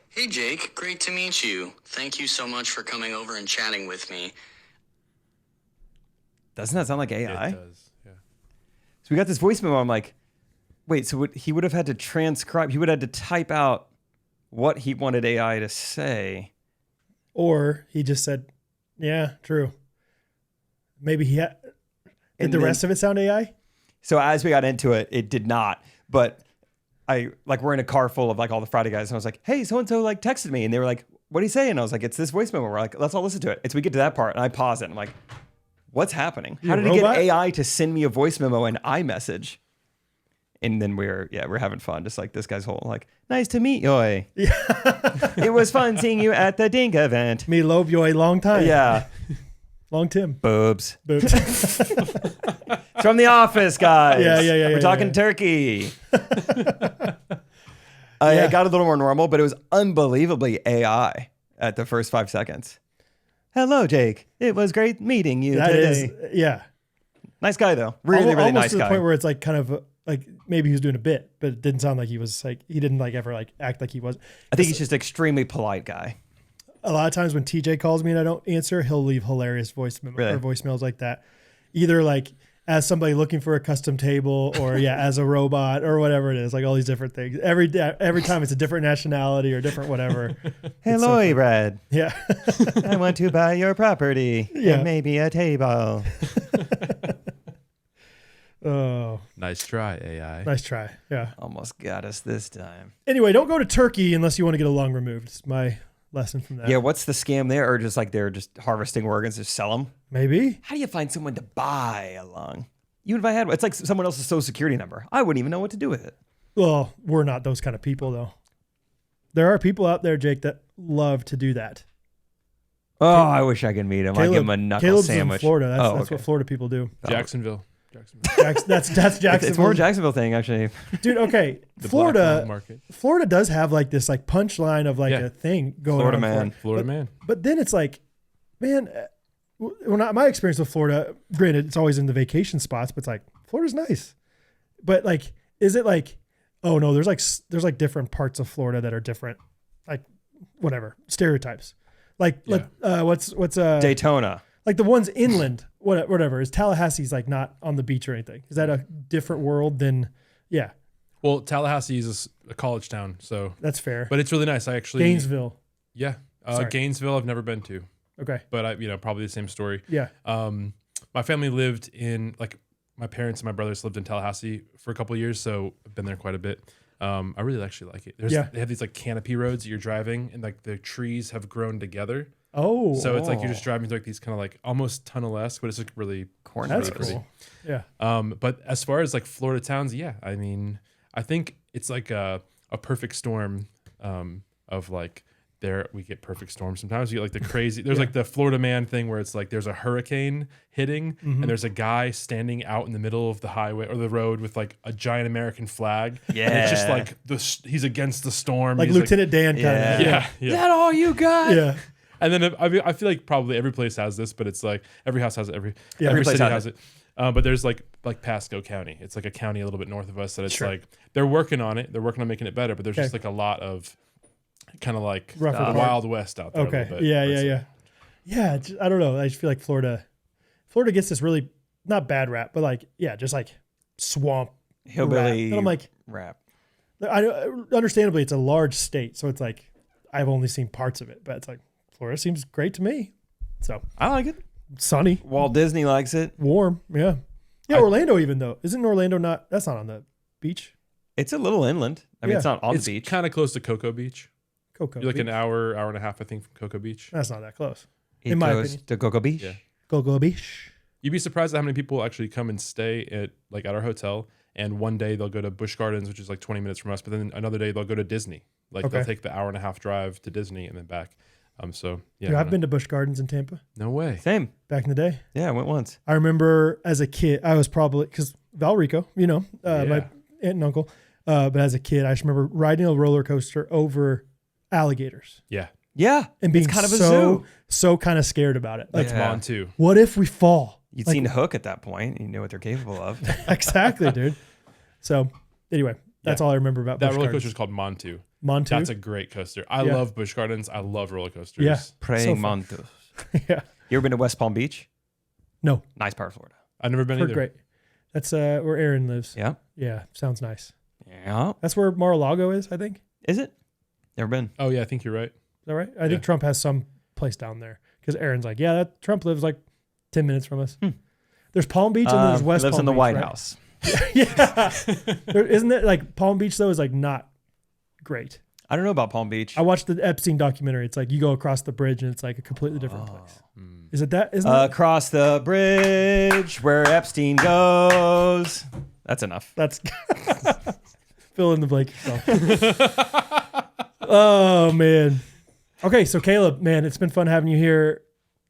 Hey, Jake. Great to meet you. Thank you so much for coming over and chatting with me. Doesn't that sound like AI? It does, yeah. So we got this voice memo. I'm like, wait, so he would have had to transcribe. He would have had to type out what he wanted AI to say. Or he just said, yeah, true. Maybe he had. Did the rest of it sound AI? So as we got into it, it did not. But we're in a car full of like all the Friday guys. And I was like, hey, so-and-so like texted me. And they were like, what do you say? And I was like, it's this voice memo. We're like, let's all listen to it. And so we get to that part and I pause it. And I'm like, what's happening? How did he get AI to send me a voice memo and iMessage? And then we're having fun. Just like this guy's whole like, nice to meet you. It was fun seeing you at the Dink event. Me love you a long time. Yeah. Long Tim. Boobs. It's from The Office, guys. Yeah. We're talking turkey. It got a little more normal, but it was unbelievably AI at the first 5 seconds. Hello, Jake. It was great meeting you today. Yeah. Nice guy, though. Really Almost nice to the guy. point where it's like kind of like maybe he was doing a bit, but it didn't sound like he was like, he didn't like ever like act like he was. I think he's just an extremely polite guy. A lot of times when TJ calls me and I don't answer, he'll leave hilarious voicemails like that. Either like as somebody looking for a custom table or as a robot or whatever it is, like all these different things. Every time it's a different nationality or different whatever. Hello, Brad. Yeah. I want to buy your property. Yeah. And maybe a table. Oh. Nice try, AI. Nice try. Yeah. Almost got us this time. Anyway, don't go to Turkey unless you want to get a lung removed. It's my lesson from that. Yeah, what's the scam there? Or just like they're just harvesting organs to sell them? Maybe. How do you find someone to buy a lung? Even if I had one, it's like someone else's social security number. I wouldn't even know what to do with it. Well, we're not those kind of people, though. There are people out there, Jake, that love to do that. Oh, I wish I could meet him. I'd give him a knuckle Caleb's sandwich. in Florida. That's okay. what Florida people do. Jacksonville. That's Jacksonville. It's more a Jacksonville thing, actually. Dude, okay. The black lung market. Florida does have like this like punchline of like a thing going Florida on. man. Florida man. But then it's like, man, my experience with Florida, granted, it's always in the vacation spots, but it's like, Florida's nice. But like, is it like, oh no, there's like different parts of Florida that are different, like whatever, stereotypes. Like, what's Daytona. Like the ones inland, whatever. Is Tallahassee's like not on the beach or anything? Is that a different world than, yeah. Well, Tallahassee is a college town, so. That's fair. But it's really nice. I actually. Gainesville. Yeah. Gainesville, I've never been to. Okay. But probably the same story. Yeah. My family lived in, like, my parents and my brothers lived in Tallahassee for a couple of years, so I've been there quite a bit. I really actually like it. They have these like canopy roads that you're driving, and like the trees have grown together. Oh. So it's like you're just driving through like these kind of like almost tunnel-esque, but it's like really corn. That's really cool. Yeah. But as far as like Florida towns, I mean, I think it's like a perfect storm of like we get perfect storms. Sometimes you get like the crazy, there's like the Florida man thing where it's like there's a hurricane hitting and there's a guy standing out in the middle of the highway or the road with like a giant American flag. Yeah. And it's just like he's against the storm. Like he's Lieutenant Dan kind of. Yeah. Is that all you got? Yeah. And then I feel like probably every place has this, but it's like every house has it. Every place city has has it. But there's like Pasco County. It's like a county a little bit north of us that it's like they're working on it. They're working on making it better, but there's just like a lot of kind of like the Wild West out there. Okay. A little bit, Yeah. I don't know. I just feel like Florida Florida gets this really not bad rap, but like just like swamp Hillbilly rap. And I'm like, rap. understandably, it's a large state, so it's like I've only seen parts of it, but it's like Florida seems great to me. So I like it. sunny, Walt Disney likes it. warm, yeah. Orlando even though isn't Orlando not? That's not on the beach. It's a little inland. I mean, Yeah. it's not on It's the beach. kind of close to Cocoa Beach. Cocoa. You're like Beach. an hour and a half, I think, from Cocoa Beach. That's not that close. He in my goes opinion. to Cocoa Beach. Yeah. Cocoa Beach. You'd be surprised at how many people actually come and stay at our hotel. And one day they'll go to Busch Gardens, which is like 20 minutes from us. But then another day they'll go to Disney. Like they'll take the hour and a half drive to Disney and then back. So yeah. Dude, I've been to Busch Gardens in Tampa No way. Same. back in the day. Yeah, I went once. I remember as a kid, I was probably because Valrico, my aunt and uncle. But as a kid, I just remember riding a roller coaster over alligators Yeah. Yeah. and being it's kind of a so zoo. kind of scared about it. Like, That's Mon too. what if we fall? You'd Like, seen Hook at that point. You know what they're capable of. exactly, dude. So anyway, that's all I remember about That Busch roller Gardens. coaster is called Montu. Montu. That's a great coaster. I Yeah. love Busch Gardens. I love roller coasters. Yeah. Praying fun. mantos. yeah. You ever been to West Palm Beach? No, Nice part of Florida. I've never been heard either. great. That's where Aaron lives. Yeah. Yeah, sounds nice. Yeah. That's where Mar-a-Lago is, I think. Is it? Never been. Oh yeah, I think you're right. Is that right? I think Trump has some place down there because Aaron's like, that Trump lives like 10 minutes from us. There's Palm Beach and then there's West lives Palm in the Beach, White right? House. Yeah. Isn't it like Palm Beach though is like not great. I don't know about Palm Beach. I watched the Epstein documentary. It's like you go across the bridge and it's like a completely different place. Is it that? Isn't it? Across the bridge where Epstein goes. That's enough. That's fill in the blank yourself. Oh man. Okay, so Caleb, man, it's been fun having you here.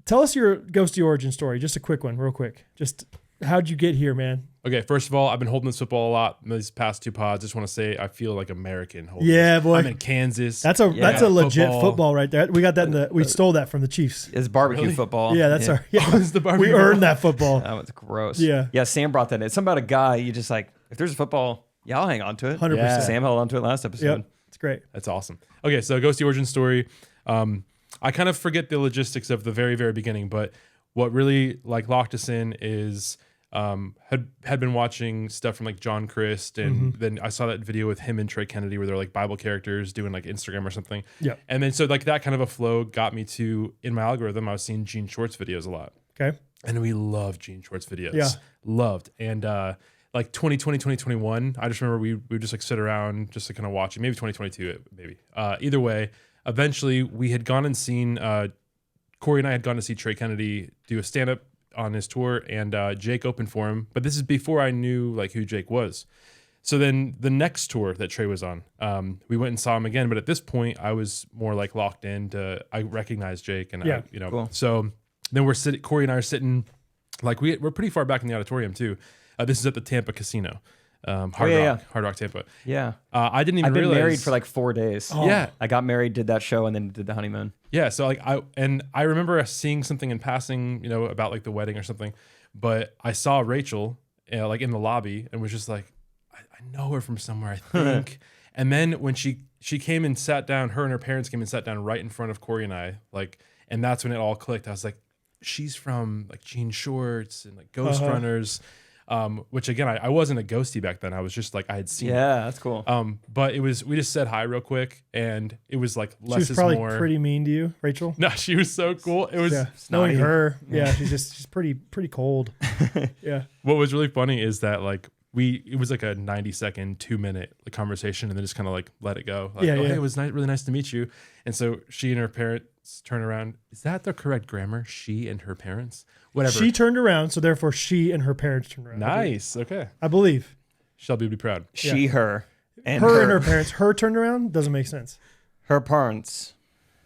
Tell us your ghosty origin story. Just a quick one, real quick. Just how'd you get here, man? Okay, first of all, I've been holding this football a lot in these past two pods. Just want to say I feel like American. Holding Yeah, this. boy. I'm in Kansas. That's a legit football. football right there. We got that in the we stole that from the Chiefs. It's barbecue Really? football. Yeah, that's our It's the we barbecue earned that football. That was gross. Yeah. Yeah, Sam brought that in. It's something about a guy, you just like, if there's a football, yeah, I'll hang on to it. 100%. Yeah. Sam held on to it last episode. Yep. It's great. That's awesome. Okay, so ghosty origin story. I kind of forget the logistics of the very, very beginning, but what really like locked us in is had been watching stuff from like John Christ, and then I saw that video with him and Trey Kennedy where they're like Bible characters doing like Instagram or something. Yeah. And then so like that kind of a flow got me to in my algorithm. I was seeing Gene Schwartz videos a lot, Okay. and we love Gene Schwartz videos. Yeah. Loved. And like 2020, 2021, I just remember we would just like sit around just to kind of watch it. Maybe 2022, maybe. Either way, eventually we had gone and seen Corey and I had gone to see Trey Kennedy do a stand-up on his tour, and Jake opened for him. But this is before I knew like who Jake was. So then the next tour that Trey was on, we went and saw him again. But at this point, I was more like locked into. I recognized Jake, and Yeah, cool. So then we're sitting. Corey and I are sitting, like we're pretty far back in the auditorium too. This is at the Tampa Casino, Hard Rock Tampa. Yeah. I didn't even I've been realize. married for like 4 days. Yeah. I got married, did that show, and then did the honeymoon. Yeah, so like I remember seeing something in passing, about like the wedding or something, but I saw Rachel like in the lobby and was just like, I know her from somewhere, I think. And then when she came and sat down, her and her parents came and sat down right in front of Corey and I, like, and that's when it all clicked. I was like, she's from like Jean Shorts and like Ghostrunners. Which again, I wasn't a ghosty back then. I was just like I had seen. Yeah, that's cool. But we just said hi real quick, and it was like She less was is probably more. pretty mean to you, Rachel. No, she was so cool. It was Yeah. Knowing snotty. her. Yeah, she's pretty cold. Yeah. what was really funny is that like it was like a 90-second, 2-minute conversation, and then just kind of like let it go. Like, Yeah, oh, yeah. hey, it was really nice to meet you. And so she and her parents turn around. Is that the correct grammar? She and her parents? Whatever. She turned around, so therefore she and her parents turned around. Nice. Okay. I believe. Shelby would be proud. She, her, and Her and her parents. Her turned around doesn't make sense. her parents.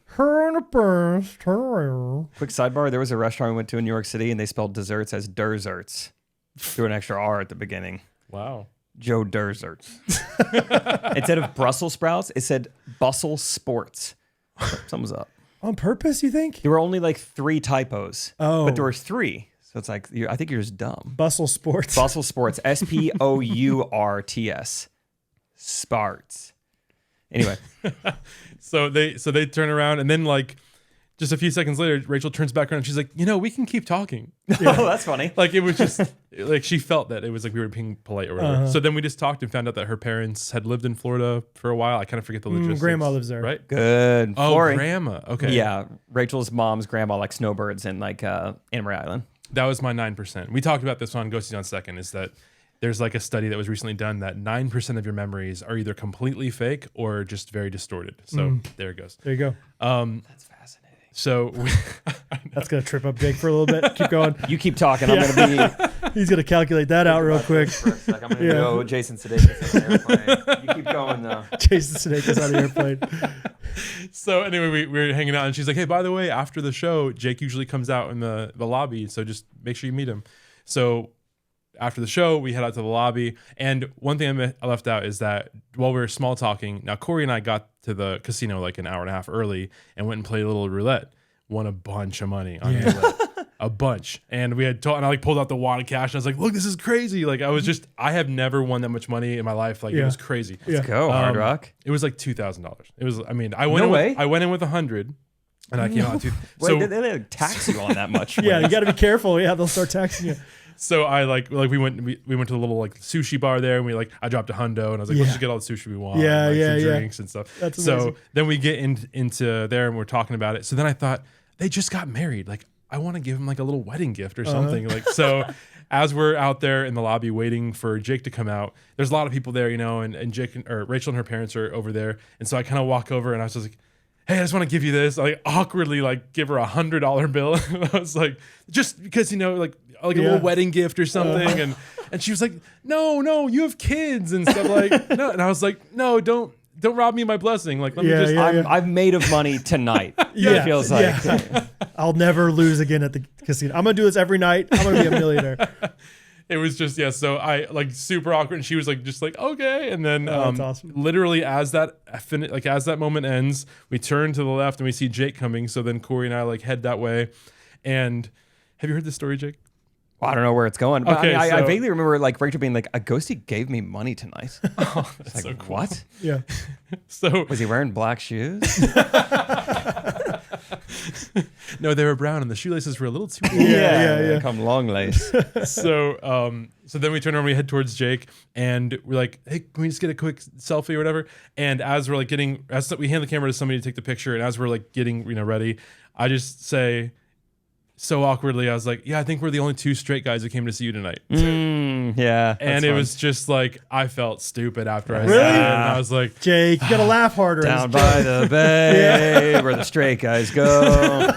Her and her parents turn around. Quick sidebar: there was a restaurant we went to in New York City, and they spelled desserts as Derzerts, threw an extra R at the beginning. Wow. Joe Derzerts. Instead of Brussels sprouts, it said Bustle Sports. Something's up. On purpose, you think? There were only like 3 typos. Oh. But there were 3. So it's like, I think you're just dumb. Bustle Sports. Bustle Sports. Spourts. Sparts. Anyway. So they turn around, and then like just a few seconds later, Rachel turns back around and she's like, we can keep talking. Oh, that's funny. Like it was just like she felt that it was like we were being polite or whatever. So then we just talked and found out that her parents had lived in Florida for a while. I kind of forget the logistics. Grandma lives there. Right? Good. Oh, Flooring. grandma. Okay. Yeah, Rachel's mom's grandma likes snowbirds in like Anna Maria Island. That was my 9%. We talked about this on Ghosties on Second, is that there's like a study that was recently done that 9% of your memories are either completely fake or just very distorted. So there it goes. There you go. That's fascinating. So That's going to trip up Jake for a little bit. Keep going. You keep talking. I'm going to be. He's going to calculate that out real quick. For a sec. I'm going to go Jason Sudeikis on the airplane. You keep going though. Jason Sudeikis on the airplane. So anyway, we were hanging out and she's like, hey, by the way, after the show, Jake usually comes out in the lobby. So just make sure you meet him. So after the show, we head out to the lobby. And one thing I left out is that while we were small talking, now Corey and I got to the casino like an hour and a half early and went and played a little roulette. Won a bunch of money on roulette. A bunch. And we had and I like pulled out the wad of cash and I was like, look, this is crazy. Like I have never won that much money in my life. Like it was crazy. Yeah. Go Hard Rock. It was like $2,000. It was, I mean, I No way. went in with 100 and I came out with Wait, they tax you on that much? Yeah, you got to be careful. Yeah, they'll start taxing you. So I we went to the little like sushi bar there and I dropped a hundo and I was like, let's just get all the sushi we want. Yeah, and, yeah, some yeah. drinks and stuff. That's so amazing. then we get into there and we're talking about it. So then I thought they just got married. Like I want to give them like a little wedding gift or something. Like so as we're out there in the lobby waiting for Jake to come out, there's a lot of people there, and Jake or Rachel and her parents are over there. And so I kind of walk over and I was just like, hey, I just want to give you this. I awkwardly like give her $100 bill. I was like, just because, like a little wedding gift or something. And she was like, no, you have kids and stuff like, no. And I was like, no, don't rob me of my blessing. Like, let me just, I've made of money tonight. It feels like. I'll never lose again at the casino. I'm going to do this every night. I'm going to be a millionaire. it was just, so I like super awkward. And she was like, just like, okay. And then that's awesome. literally as that moment ends, we turn to the left and we see Jake coming. So then Corey and I like head that way. And have you heard this story, Jake? Well, I don't know where it's going, but Okay, I so- vaguely remember like Rachel being like, "A ghostie gave me money tonight." Oh, that's Like so cool. what? Yeah. So Was he wearing black shoes? no, they were brown and the shoelaces were a little too long. Yeah. Come long lace. So then we turn around, we head towards Jake, and we're like, hey, can we just get a quick selfie or whatever? And as we're like as we hand the camera to somebody to take the picture, and as we're like getting ready, I just say so awkwardly, I was like, yeah, I think we're the only two straight guys who came to see you tonight. Yeah. And it was just like, I felt stupid after I Really? said it. And I was like, Jake, you got to laugh harder. down by the bay where the straight guys go.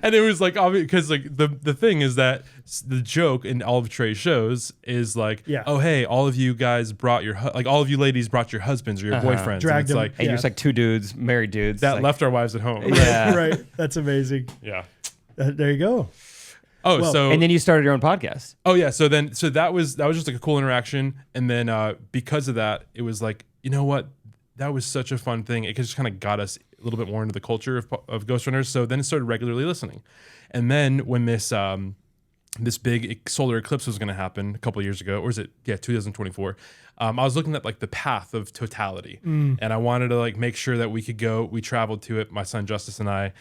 and it was like, obvious because like the thing is that the joke in all of Trey's shows is like, oh, hey, all of you guys brought all of you ladies brought your husbands or your boyfriends. Dragged and it's them. like, And you're just like two dudes, married dudes. that like, left our wives at home. Yeah. Right. That's amazing. Yeah. There you go. Oh, Well, so And then you started your own podcast. oh yeah, so that was just like a cool interaction, and then because of that, it was like, you know what, that was such a fun thing. It just kind of got us a little bit more into the culture of Ghostrunners. So then it started regularly listening, and then when this big solar eclipse was going to happen a couple of years ago, or was it 2024? I was looking at like the path of totality, and I wanted to like make sure that we could go. We traveled to it, my son Justice and I.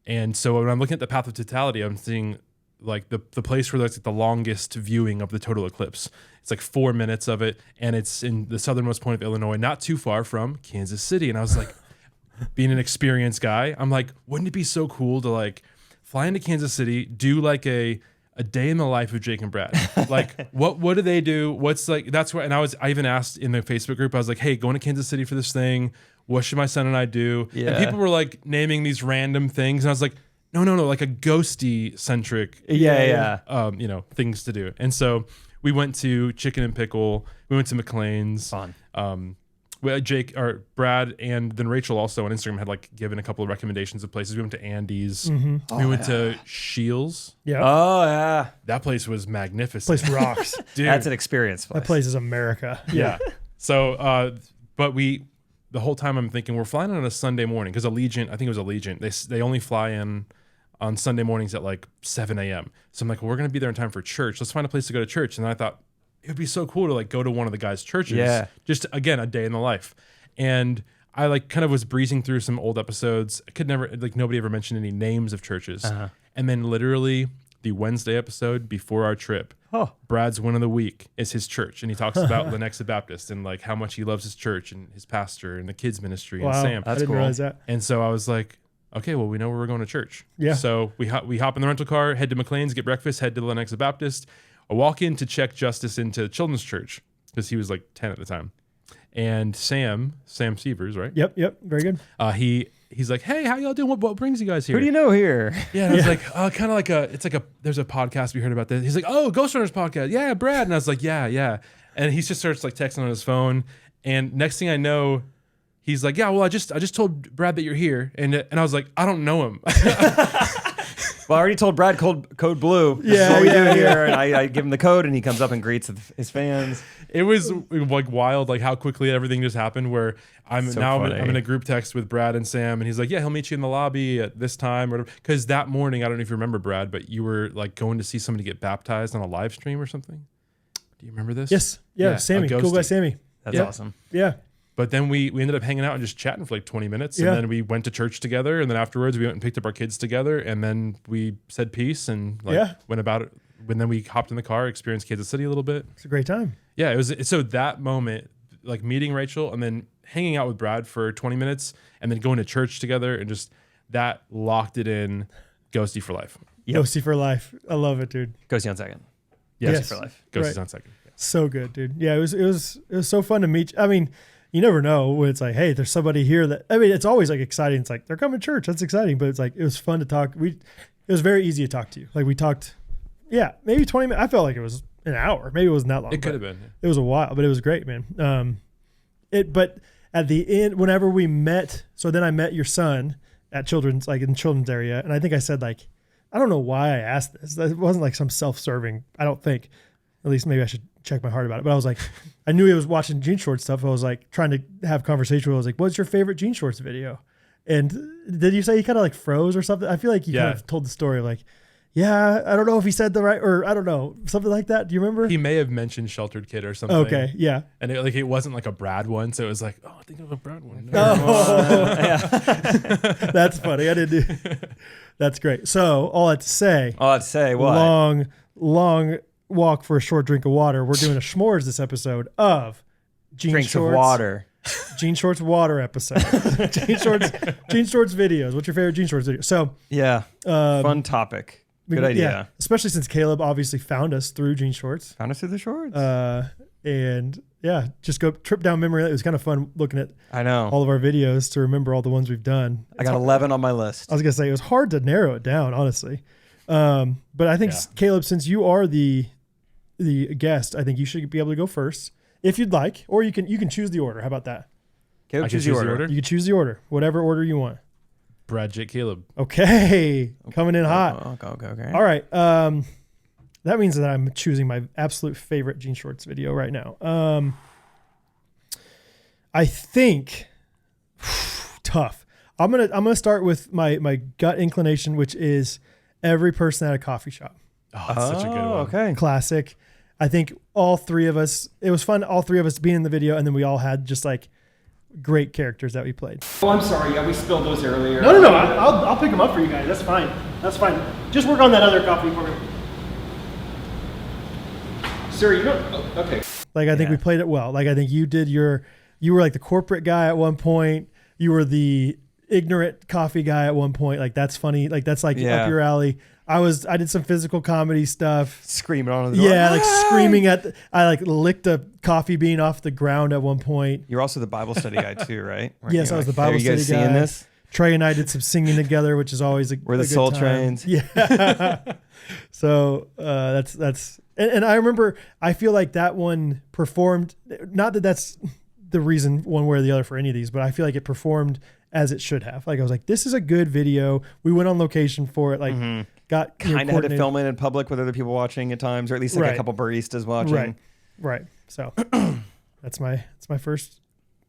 And so when I'm looking at the path of totality, I'm seeing like the place where there's like the longest viewing of the total eclipse. It's like 4 minutes of it, and it's in the southernmost point of Illinois, not too far from Kansas City. And I was like, being an experienced guy, I'm like, wouldn't it be so cool to like fly into Kansas City, do like a day in the life of Jake and Brad? Like, what do they do? What's like, that's what, and I even asked in the Facebook group, I was like, hey, going to Kansas City for this thing, what should my son and I do? Yeah. And people were like naming these random things. And I was like, no, like a ghosty centric, things to do. And so we went to Chicken and Pickle. We went to McLean's. Fun. Jake or Brad and then Rachel also on Instagram had like given a couple of recommendations of places. We went to Andy's. We went to Shields. Yeah. Oh, yeah. That place was magnificent. Place rocks. Dude. That's an experience. That place is America. Yeah. So, but the whole time I'm thinking we're flying on a Sunday morning because Allegiant, I think it was Allegiant. They only fly in on Sunday mornings at like 7 a.m. So I'm like, well, we're going to be there in time for church. Let's find a place to go to church. And I thought it would be so cool to like go to one of the guys' churches. Yeah. Just again, a day in the life. And I like kind of was breezing through some old episodes. I could never, like, nobody ever mentioned any names of churches. And then literally the Wednesday episode before our trip, Brad's win of the week is his church. And he talks about Lenexa Baptist and like how much he loves his church and his pastor and the kids ministry and Sam. I didn't realize that. And so I was like, okay, well, we know where we're going to church. Yeah. So we hop in the rental car, head to McLean's, get breakfast, head to Lenexa Baptist. I walk in to check Justice into Children's Church because he was like 10 at the time. And Sam Severs, right? Yep. Very good. He's like, hey, how y'all doing? What brings you guys here? Who do you know here? Yeah, and I was like, kind of like there's a podcast we heard about this. He's like, oh, Ghostrunners podcast. Yeah, Brad. And I was like, yeah. And he just starts like texting on his phone. And next thing I know, he's like, yeah, well, I just told Brad that you're here. And I was like, I don't know him. Well, I already told Brad code blue. Yeah, That's what we do here. And I give him the code and he comes up and greets his fans. It was like wild, like how quickly everything just happened where I'm in a group text with Brad and Sam and he's like, yeah, he'll meet you in the lobby at this time. Because that morning, I don't know if you remember, Brad, but you were like going to see somebody get baptized on a live stream or something. Do you remember this? Yes. Yeah. Sammy. Cool guy Sammy. That's awesome. Yeah. But then we ended up hanging out and just chatting for like 20 minutes. And then we went to church together. And then afterwards we went and picked up our kids together. And then we said peace and went about it. And then we hopped in the car, experienced Kansas City a little bit. It's a great time. Yeah, it was. So that moment, like meeting Rachel and then hanging out with Brad for 20 minutes and then going to church together and just that locked it in. Ghosty for life. Yep. Ghosty for life. I love it, dude. Ghosty on second. Yes. For life. Ghosty's on second. Yeah. So good, dude. Yeah, it was so fun to meet. I mean, you never know when it's like, hey, there's somebody here that, I mean, it's always like exciting. It's like, they're coming to church. That's exciting. But it's like, it was fun to talk. It was very easy to talk to you. Like we talked, maybe 20 minutes. I felt like it was an hour. Maybe it wasn't that long. It could have been. It was a while, but it was great, man. But at the end, whenever we met, so then I met your son at children's, like in the children's area. And I think I said like, I don't know why I asked this. It wasn't like some self-serving, I don't think. At least maybe I should check my heart about it. But I was like, I knew he was watching Gene Shorts stuff. I was like trying to have conversation with him. I was like, what's your favorite Gene Shorts video? And did you say he kind of like froze or something? I feel like you kind of told the story like, yeah, I don't know if he said the right, or I don't know, something like that. Do you remember? He may have mentioned Sheltered Kid or something. Okay, yeah. And it wasn't like a Brad one, so it was like, oh, I think it was a Brad one. That's funny. I didn't do. That's great. So all I have to say. What? Long walk for a short drink of water. We're doing a shmores this episode of Drinks of water. Gene Shorts water episode. Gene Shorts videos. What's your favorite Gene Shorts video? So fun topic. Good idea. Yeah, especially since Caleb obviously found us through Gene Shorts. Found us through the shorts. And yeah, just go trip down memory lane. It was kind of fun looking at all of our videos to remember all the ones we've done. I got 11 on my list. I was gonna say it was hard to narrow it down, honestly. But I think Caleb, since you are the guest, I think you should be able to go first if you'd like, or you can choose the order. How about that? Caleb, choose the order. You can choose the order, whatever order you want. Brad, Jake, Caleb. Okay, coming in hot. Okay. All right. That means that I'm choosing my absolute favorite Gene Shorts video right now. I think tough. I'm gonna start with my gut inclination, which is every person at a coffee shop. Oh, that's such a good one. Okay. Classic. I think all three of us. It was fun. All three of us being in the video, and then we all had just like great characters that we played. Oh, I'm sorry. Yeah, we spilled those earlier. No. I'll pick them up for you guys. That's fine. Just work on that other coffee for me. Sir, you don't. Oh, okay. Like I think we played it well. Like I think you were like the corporate guy at one point. You were the ignorant coffee guy at one point. Like that's funny. Like that's like up your alley. I did some physical comedy stuff. Screaming on the door. Yeah, like screaming I like licked a coffee bean off the ground at one point. You're also the Bible study guy too, right? Yes, I was the Bible study guy. Are you guys seeing this? Trey and I did some singing together, which is always we're the Soul Trains. Yeah. So that's and I remember I feel like that one performed. Not that that's the reason one way or the other for any of these, but I feel like it performed as it should have. Like I was like, this is a good video. We went on location for it. Like got kind of had to film it in public with other people watching at times, or at least like a couple baristas watching. Right. So that's my first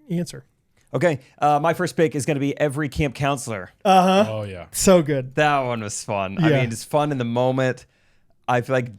answer. Okay. My first pick is going to be every camp counselor. Oh yeah. So good. That one was fun. Yeah. I mean, it's fun in the moment. I feel like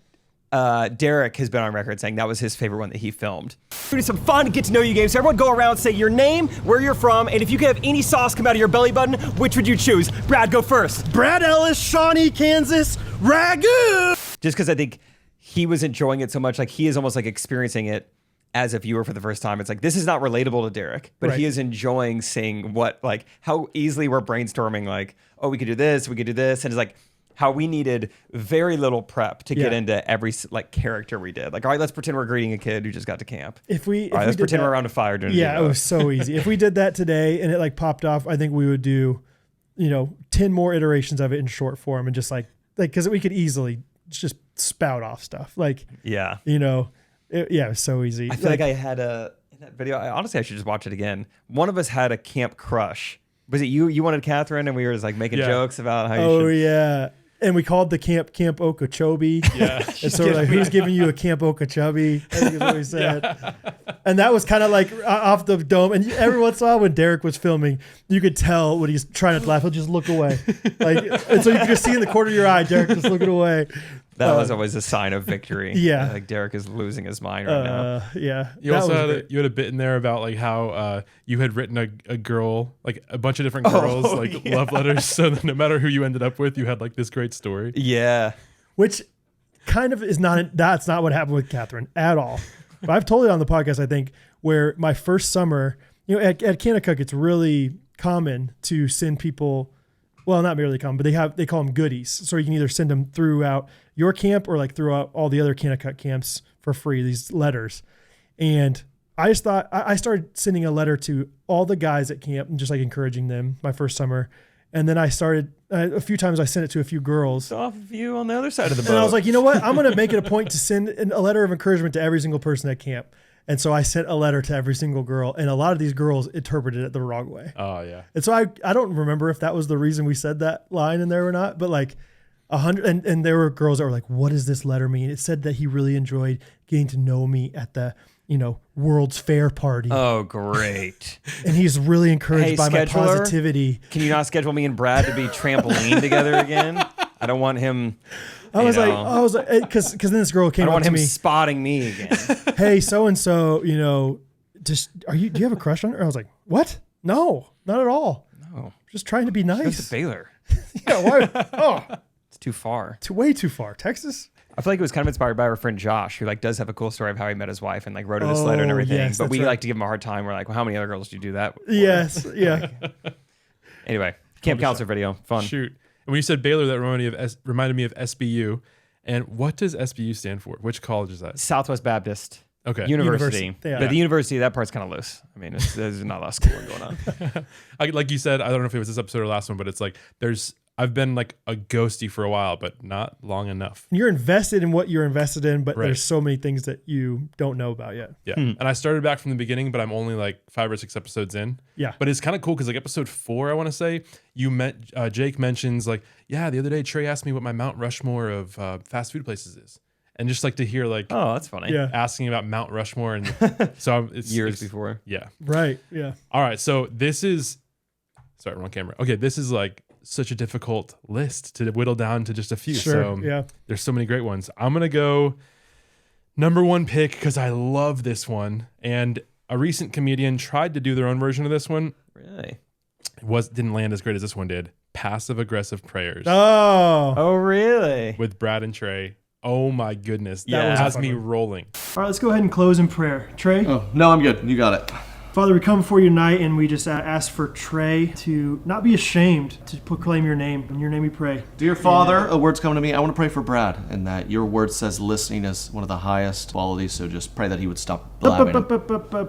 Derek has been on record saying that was his favorite one that he filmed. Do some fun, get to know you game. So everyone go around, say your name, where you're from, and if you could have any sauce come out of your belly button, which would you choose? Brad, go first. Brad Ellis, Shawnee, Kansas, Ragu. Just because I think he was enjoying it so much, like he is almost like experiencing it as a viewer for the first time. It's like, this is not relatable to Derek, but Right. he is enjoying seeing what, like, how easily we're brainstorming, like, oh, we could do this, we could do this. And it's like how we needed very little prep to get into every like character we did. Like, all right, let's pretend we're greeting a kid who just got to camp. If all right, let's pretend we're around a fire doing it was so easy. If we did that today and it like popped off, I think we would do, 10 more iterations of it in short form and just like, cause we could easily just spout off stuff. Like, yeah, it was so easy. I feel like I had in that video, honestly, I should just watch it again. One of us had a camp crush. Was it you? You wanted Catherine, and we were just like making jokes about how you should. Oh, yeah. And we called the camp Okeechobee. Yeah. And so we're like, who's giving you a Camp Okeechobee? I think is what we said. Yeah. And that was kind of like off the dome. And every once in a while when Derek was filming, you could tell when he's trying not to laugh, he'll just look away. And so you could just see in the corner of your eye, Derek just looking away. That was always a sign of victory. Yeah. Like Derek is losing his mind right now. Yeah. You also had a bit in there about like how you had written a girl, like a bunch of different girls, love letters. So that no matter who you ended up with, you had like this great story. Yeah. Which kind of is that's not what happened with Catherine at all. But I've told it on the podcast, I think, where my first summer, at Kanakuk, it's really common to send people, well, not really common, but they call them goodies. So you can either send them throughout your camp or like throughout all the other Kanakuk camps for free, these letters. And I just thought, I started sending a letter to all the guys at camp and just like encouraging them my first summer. And then I started, a few times I sent it to a few girls. Off of you on the other side of the boat. And I was like, you know what? I'm going to make it a point to send a letter of encouragement to every single person at camp. And so I sent a letter to every single girl, and a lot of these girls interpreted it the wrong way. Oh yeah. And so I don't remember if that was the reason we said that line in there or not, but like 100, and there were girls that were like, what does this letter mean? It said that he really enjoyed getting to know me at the, World's Fair party. Oh, great. And he's really encouraged by my scheduler, positivity. Can you not schedule me and Brad to be trampoline together again? I don't want him. I was like, because then this girl came I don't up want to him me. spotting me again. Hey, so-and-so, do you have a crush on her? I was like, what? No, not at all. No. Just trying to be Go nice. to Baylor. Yeah, why? Oh, It's too far. way too far. Texas? I feel like it was kind of inspired by our friend Josh, who like does have a cool story of how he met his wife and like wrote her this letter and everything. yes, but that's we right. like to give him a hard time. We're like, well, how many other girls do you do that for? Yes, yeah. Anyway, camp counselor video, fun. Shoot. And when you said Baylor, that reminded me of SBU. And what does SBU stand for? Which college is that? Southwest Baptist Okay. University. Yeah. But the university, that part's kind of loose. I mean, there's not a lot of schooling going on. Like you said, I don't know if it was this episode or last one, but it's like I've been like a ghosty for a while, but not long enough. You're invested in what you're invested in, but Right. there's so many things that you don't know about yet. Yeah. And I started back from the beginning, but I'm only like 5 or 6 episodes in. Yeah. But it's kind of cool because like episode 4, I want to say, Jake mentions like, yeah, the other day Trey asked me what my Mount Rushmore of fast food places is. And just like to hear like Oh, that's funny. Yeah. asking about Mount Rushmore. And so it's Years before. Yeah. Right. Yeah. All right. So this is, sorry, wrong camera. Okay. This is like such a difficult list to whittle down to just a few. Sure. So Yeah. there's so many great ones. I'm going to go number 1 pick because I love this one. And a recent comedian tried to do their own version of this one. Really? Didn't land as great as this one did. Passive aggressive prayers Oh. really? with Brad and Trey. Oh my goodness. Yeah. That was a has fun me one. rolling. All right, let's go ahead and close in prayer. Trey? Oh, no, I'm good. You got it. Father, we come before you tonight and we just ask for Trey to not be ashamed to proclaim your name. In your name we pray. Dear Father, a word's coming to me. I want to pray for Brad, and that your word says listening is one of the highest qualities, so just pray that he would stop blabbing.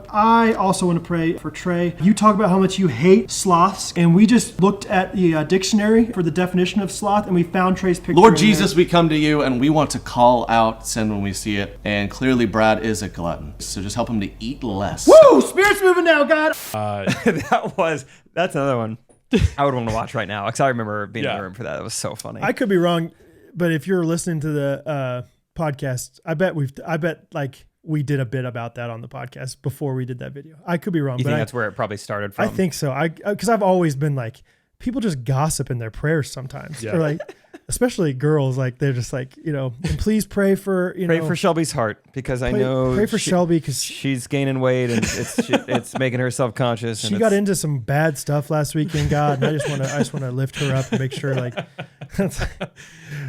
I also want to pray for Trey. You talk about how much you hate sloths, and we just looked at the dictionary for the definition of sloth, and we found Trey's picture. Lord in Jesus, there. we come to you, and we want to call out sin when we see it, and clearly Brad is a glutton, so just help him to eat less. Woo! Spirit's moving now, God! That's another one I would want to watch right now because I remember being in Yeah. the room for that. It was so funny. I could be wrong, but if you're listening to the podcast, I bet we did a bit about that on the podcast before we did that video. I could be wrong, you but think that's where it probably started from? I think so. Because I've always been like, people just gossip in their prayers sometimes. Yeah. They're like, especially girls, like they're just like, and please pray for, Pray for Shelby's heart, because I know pray for Shelby, because she's gaining weight and it's making her self-conscious. She got into some bad stuff last weekend, God, and I just want to lift her up and make sure, like,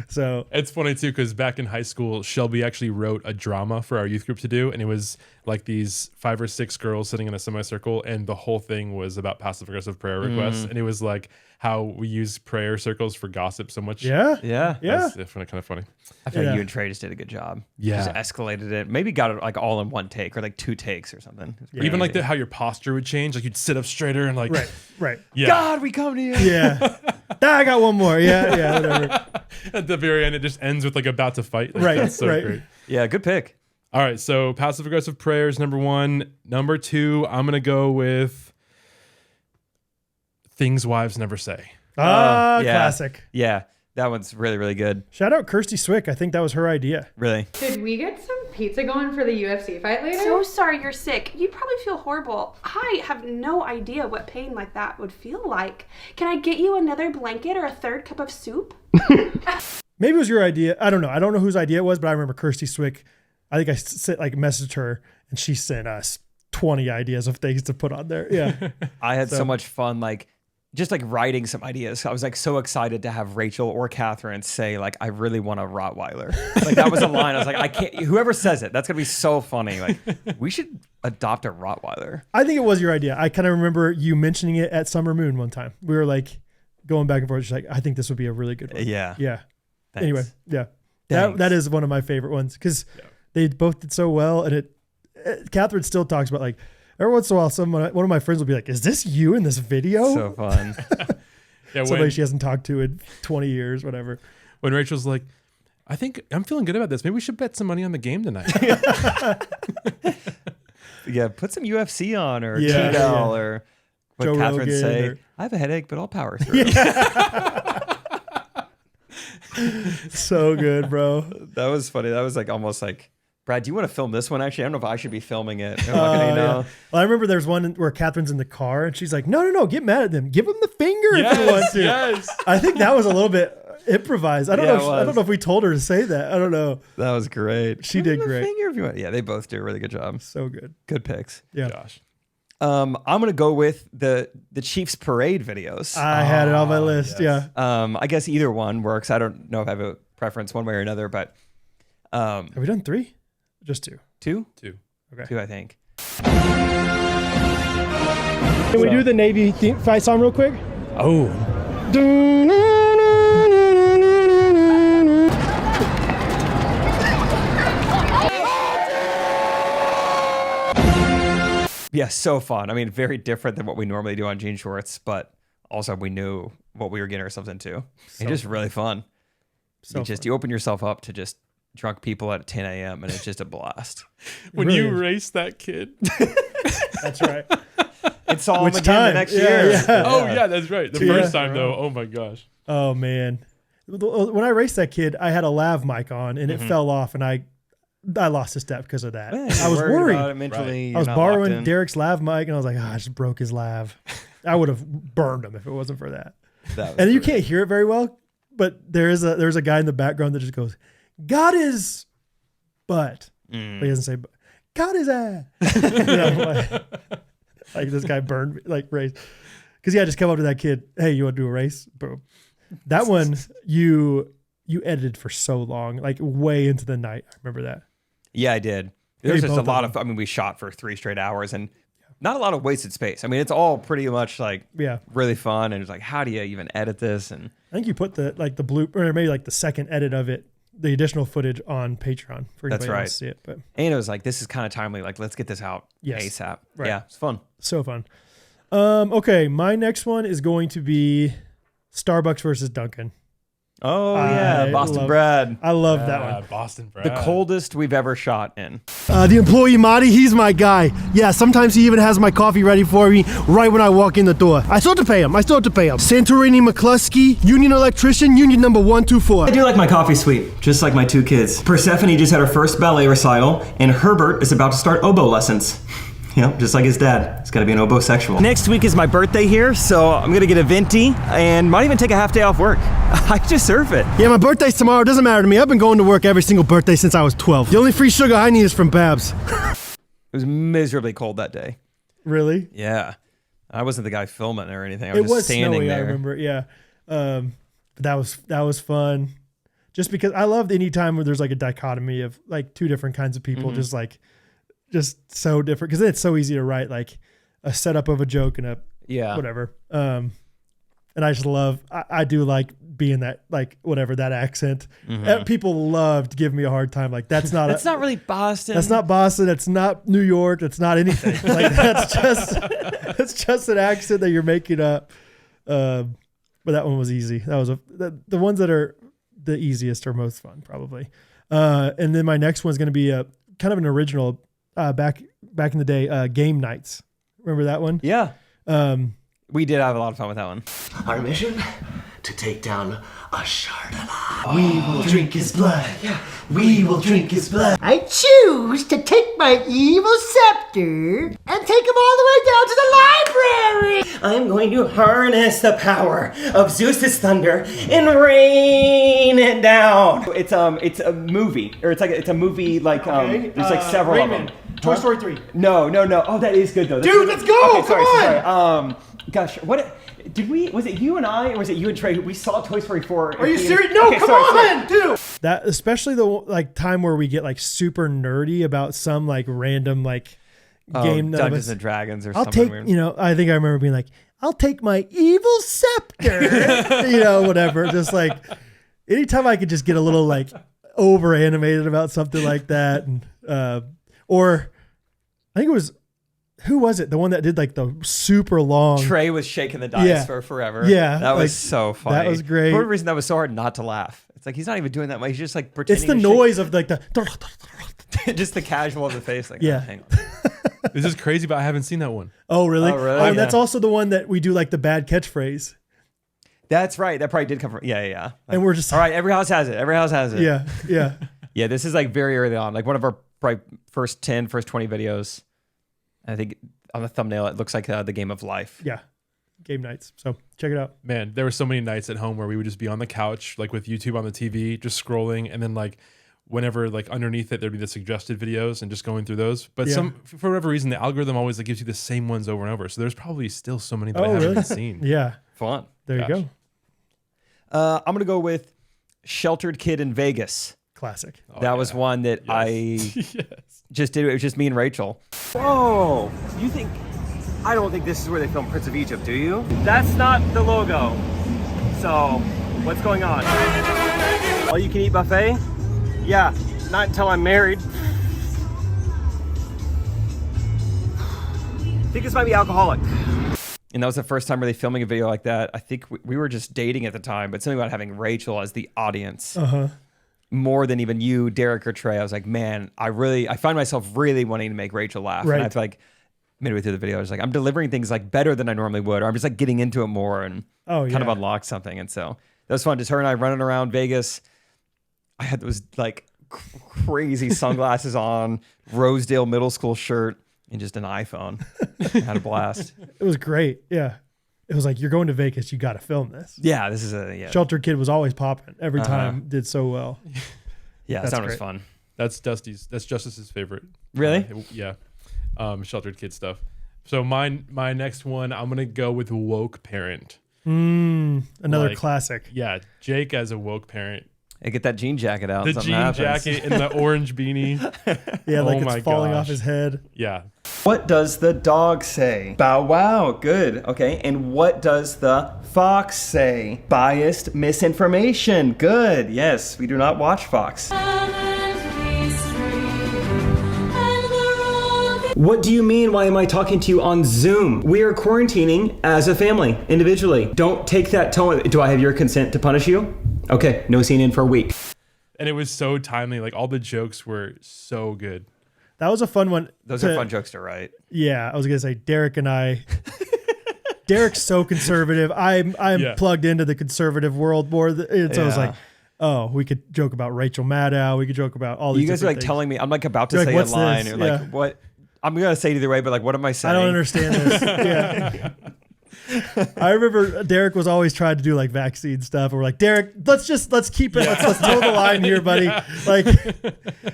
so. It's funny too, because back in high school, Shelby actually wrote a drama for our youth group to do, and it was like these 5 or 6 girls sitting in a semicircle, and the whole thing was about passive aggressive prayer requests, and it was like how we use prayer circles for gossip so much. Yeah. That's kind of funny. I feel like you and Trey just did a good job. Yeah. Just escalated it. Maybe got it like all in one take or like 2 takes or something. Even like how your posture would change, like you'd sit up straighter and like right. Yeah. God, we come to you. Yeah. I got one more. Yeah, whatever. At the very end, it just ends with like about to fight. Like, Right, That's so right. great. Yeah, good pick. All right, so passive aggressive prayers, number 1. Number 2, I'm gonna go with things wives never say. Yeah. Classic. Yeah, that one's really, really good. Shout out Kirsty Swick. I think that was her idea. Really. Should we get some pizza going for the UFC fight later? So sorry you're sick. You'd probably feel horrible. I have no idea what pain like that would feel like. Can I get you another blanket or a 3rd cup of soup? Maybe it was your idea. I don't know. I don't know whose idea it was, but I remember Kirsty Swick. I think I messaged her, and she sent us 20 ideas of things to put on there. Yeah. I had so much fun, like just like writing some ideas. I was like so excited to have Rachel or Catherine say like, I really want a Rottweiler. Like that was a line. I was like, I can't, whoever says it, that's going to be so funny. Like we should adopt a Rottweiler. I think it was your idea. I kind of remember you mentioning it at Summer Moon one time. We were like going back and forth. She's like, I think this would be a really good one. Yeah. Yeah. Thanks. Anyway, yeah. Thanks. That is one of my favorite ones because they both did so well. And Catherine still talks about like, every once in a while, one of my friends will be like, is this you in this video? So fun. Yeah, somebody she hasn't talked to in 20 years, whatever. When Rachel's like, I think I'm feeling good about this. Maybe we should bet some money on the game tonight. Yeah, put some UFC on or Yeah, T-Bell or what Joe Catherine Rogan say. or- I have a headache, but I'll power through. So good, bro. That was funny. That was like almost like, Brad, do you want to film this one? Actually, I don't know if I should be filming it. I'm not gonna, Yeah. Well, I remember there's one where Catherine's in the car and she's like, no, get mad at them. Give them the finger if you want to. Yes. I think that was a little bit improvised. I don't Yeah, know. I don't know if we told her to say that. I don't know. That was great. She did Give him a great. finger if you want. Yeah, they both do a really good job. So good. Good picks. Yeah. Gosh. I'm gonna go with the Chiefs parade videos. I had it on my list. yes. Yeah. I guess either one works. I don't know if I have a preference one way or another, but Have we done 3? Just 2. 2? 2. Okay. 2, I think. Can we do the Navy fight song real quick? Oh. Yeah, so fun. I mean, very different than what we normally do on jean shorts, but also we knew what we were getting ourselves into. It's just really fun. You open yourself up to just drunk people at 10 a.m. and it's just a blast. When really you is. race that kid. That's right. It's all Which again time? the next Yeah, year. yeah. Oh, yeah, that's right. The Yeah. first time, though, oh my gosh. Oh man. When I raced that kid, I had a lav mic on and it fell off and I lost a step because of that. Yeah, I was about worried. it mentally. I was You're not locked borrowing in. Derek's lav mic and I was like, I just broke his lav. I would have burned him if it wasn't for that. That was And you great. can't hear it very well, but there's a guy in the background that just goes, "God is butt." But he doesn't say butt. God is ass. You know, like this guy burned me, like race. Because I just come up to that kid, hey, you want to do a race? Boom. That one you edited for so long, like way into the night. I remember that. Yeah, I did. Maybe There's just a both lot of of, I mean, we shot for 3 straight hours and not a lot of wasted space. I mean, it's all pretty much like really fun. And it's like, how do you even edit this? And I think you put the bloop, or maybe like the second edit of it, the additional footage on Patreon for That's anybody right. else to see it. But and it was like, this is kind of timely. Like, let's get this out ASAP. Right. Yeah, it's fun. so fun. Okay, my next one is going to be Starbucks versus Dunkin'. Oh, yeah. Boston Brad. I love that one. Boston Brad. The coldest we've ever shot in. The employee Marty, he's my guy. Yeah, sometimes he even has my coffee ready for me right when I walk in the door. I still have to pay him. Santorini McCluskey, union electrician, union number 124. I do like my coffee sweet, just like my 2 kids. Persephone just had her first ballet recital, and Herbert is about to start oboe lessons. Yep, just like his dad. He's got to be an obosexual. Next week is my birthday here, so I'm going to get a venti and might even take a half day off work. I deserve it. Yeah, my birthday's tomorrow. It doesn't matter to me. I've been going to work every single birthday since I was 12. The only free sugar I need is from Babs. It was miserably cold that day. Really? Yeah. I wasn't the guy filming or anything. I was It just was standing snowy, there. I remember. Yeah. But that was fun. Just because I loved any time where there's like a dichotomy of like two different kinds of people, just so different. Because then it's so easy to write like a setup of a joke and a whatever. And I just love. I do like being that like whatever that accent. People love to give me a hard time. Like that's not. That's not really Boston. That's not Boston. That's not New York. That's not anything. Like that's just an accent that you're making up. But that one was easy. That was the ones that are the easiest or most fun probably. And then my next one's going to be a kind of an original. Back in the day, game nights. Remember that one? Yeah. We did have a lot of fun with that one. Our mission? To take down a Shardala. We will drink his blood. Yeah. We will drink his blood. I choose to take my evil scepter and take him all the way down to the library. I'm going to harness the power of Zeus's thunder and rain it down. It's a movie, or it's a movie like there's like several of them. Toy Story 3. No. Oh, that is good though. Dude, let's go! Okay, sorry, Come on. Gosh, what did we? Was it you and I, or was it you and Trey? We saw Toy Story 4. Are you serious? No, okay, come sorry. on, dude. That especially the like time where we get like super nerdy about some like random like game. Dungeons and Dragons or I'll something. take, weird. I think I remember being like, I'll take my evil scepter, whatever. Just like anytime I could just get a little like over animated about something like that, and or I think it was. Who was it? The one that did like the super long. Trey was shaking the dice for forever. Yeah. That was so funny. That was great. For one reason that was so hard not to laugh. It's like he's not even doing that much. He's just like pretending. It's the to noise of like the. just the casual of the face. Like, yeah. hang on. This is crazy, but I haven't seen that one. Oh, really? Oh, really? Oh, and that's also the one that we do like the bad catchphrase. That's right. That probably did come from. Yeah. Like, and we're just. All right. Every house has it. Every house has it. Yeah. Yeah. This is like very early on. Like one of our probably first 20 videos. I think on the thumbnail, it looks like the game of life. Yeah. Game nights. So check it out. Man, there were so many nights at home where we would just be on the couch, like with YouTube on the TV, just scrolling. And then like whenever like underneath it, there'd be the suggested videos and just going through those. But for whatever reason, the algorithm always like gives you the same ones over and over. So there's probably still so many that I haven't seen. Yeah. Fun. There you go. I'm going to go with Sheltered Kid in Vegas. Classic. That was one that I just did. It was just me and Rachel. Whoa. I don't think this is where they filmed Prince of Egypt, do you? That's not the logo. So, what's going on? All you can eat buffet? Yeah, not until I'm married. I think this might be alcoholic. And that was the first time really filming a video like that. I think we were just dating at the time, but something about having Rachel as the audience. More than even you, Derek, or Trey. I was like, man, I find myself really wanting to make Rachel laugh. Right. And I feel like midway through the video, I was like, I'm delivering things like better than I normally would, or I'm just like getting into it more and kind of unlock something. And so that was fun. Just her and I running around Vegas. I had those like crazy sunglasses on, Rosedale Middle School shirt, and just an iPhone. I had a blast. It was great. Yeah. It was like, you're going to Vegas, you got to film this. Yeah, this is Shelter Kid was always popping. Every time did so well. Yeah, that was fun. That's Justice's favorite. Really? Yeah. Sheltered Kid stuff. So my next one, I'm gonna go with Woke Parent. Another classic. Yeah, Jake as a woke parent. Hey, get that jean jacket out. The jean jacket and the orange beanie. Yeah, like it's falling off his head. Yeah. What does the dog say? Bow wow. Good. Okay. And what does the fox say? Biased misinformation. Good. Yes, we do not watch Fox. What do you mean? Why am I talking to you on Zoom? We are quarantining as a family, individually. Don't take that tone. Do I have your consent to punish you? Okay, no CNN for a week. And it was so timely. Like all the jokes were so good. That was a fun one. Those are fun jokes to write. Yeah, I was gonna say Derek and I. Derek's so conservative. I'm plugged into the conservative world more. So I was like, oh, we could joke about Rachel Maddow. We could joke about all these. You guys are like things. telling me. I'm like about to say a what's line. this? Or like what? I'm gonna say it either way, but like, what am I saying? I don't understand this. Yeah. I remember Derek was always trying to do like vaccine stuff. And we're like, Derek, let's keep it. Let's toe the line here, buddy. Like,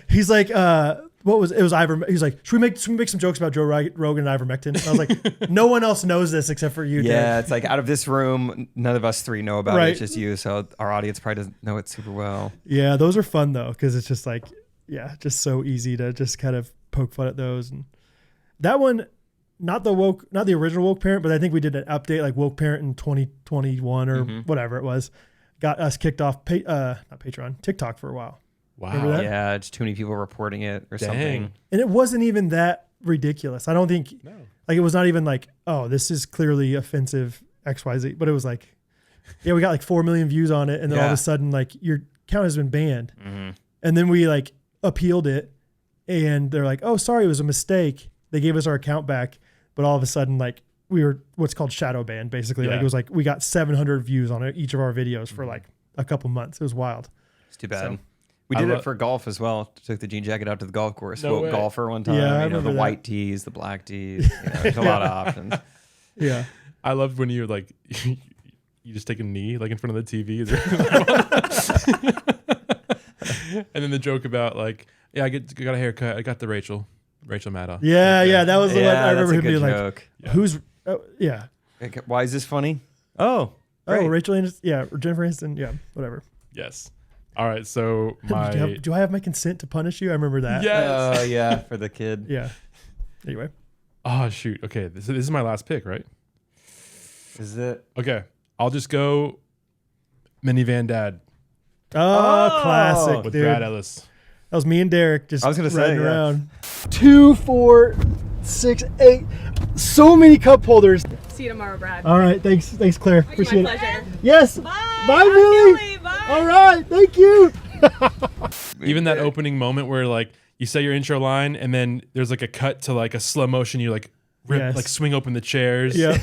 he's like, what was it? Was ivermectin? He's like, should we make some jokes about Joe Rogan and ivermectin? And I was like, no one else knows this except for you. Yeah, Derek. it's like out of this room, none of us three know about it. It's just you. So our audience probably doesn't know it super well. Yeah, those are fun though, because it's just like, just so easy to just kind of poke fun at those. And that one, not the original Woke Parent, but I think we did an update like Woke Parent in 2021 or whatever it was. Got us kicked off not Patreon, TikTok for a while. Wow. Remember that? Yeah, just too many people reporting it or something. And it wasn't even that ridiculous. I don't think like it was not even like, oh, this is clearly offensive XYZ, but it was like, yeah, we got like 4 million views on it, and then all of a sudden like your account has been banned. And then we like appealed it, and they're like, oh, sorry, it was a mistake. They gave us our account back, but all of a sudden like we were what's called shadow banned basically. Like it was like we got 700 views on each of our videos for like a couple months. It was wild. It's too bad. So, we did it for golf as well. Took the jean jacket out to the golf course. Woke golfer one time. Yeah, you know, the white tees, the black tees. You know, there's a lot of options. Yeah. I loved when you like you just take a knee like in front of the TV. And then the joke about like, yeah, I got a haircut. I got the Rachel Maddow. Yeah, that was the one I remember him being joke. Like, who's why is this funny? Oh, great. Rachel Aniston, or Jennifer Aniston, whatever. Yes. All right, so do I have my consent to punish you? I remember that. Yes. Oh yeah, for the kid. Yeah. Anyway. Oh shoot. Okay, this is my last pick, right? Is it? Okay, I'll just go Minivan Dad. Oh, classic, with dude. Brad Ellis. That was me and Derek just I was gonna riding say, around. 2, 4, 6, 8. So many cup holders. See you tomorrow, Brad. All right, thanks, Claire. Appreciate my it. pleasure. Yes. Bye, Billy. Bye. All right, thank you. Even that opening moment where like you say your intro line and then there's like a cut to like a slow motion. You like like swing open the chairs. Yeah.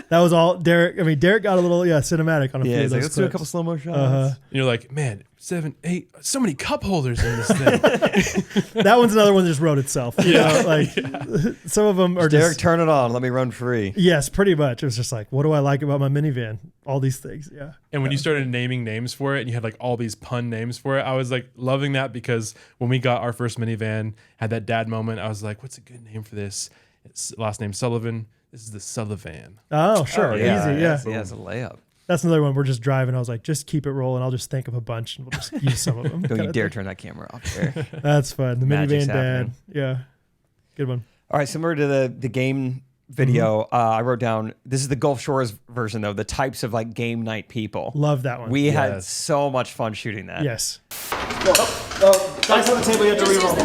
That was all Derek. I mean, Derek got a little cinematic on a few of those like, let's clips. do a couple slow mo shots. And you're like, man, 7, 8, so many cup holders in this thing. That one's another one that just wrote itself. You know, like some of them are Derek, just turn it on. Let me run free. Yes, pretty much. It was just like, what do I like about my minivan? All these things. Yeah. And when you started naming names for it and you had like all these pun names for it, I was like loving that because when we got our first minivan, had that dad moment, I was like, what's a good name for this? It's last name Sullivan. This is the Sullivan. Oh, sure. Easy. Yeah. Yeah, it's a layup. That's another one. We're just driving. I was like, just keep it rolling. I'll just think of a bunch and we'll just use some of them. Don't you dare turn that camera off there. That's fun. The Magic's minivan dad. happening. Yeah. Good one. All right, similar to the game video, I wrote down, this is the Gulf Shores version though, the types of like game night people. Love that one. We had so much fun shooting that. Yes. Dice on the table, you have to re-roll.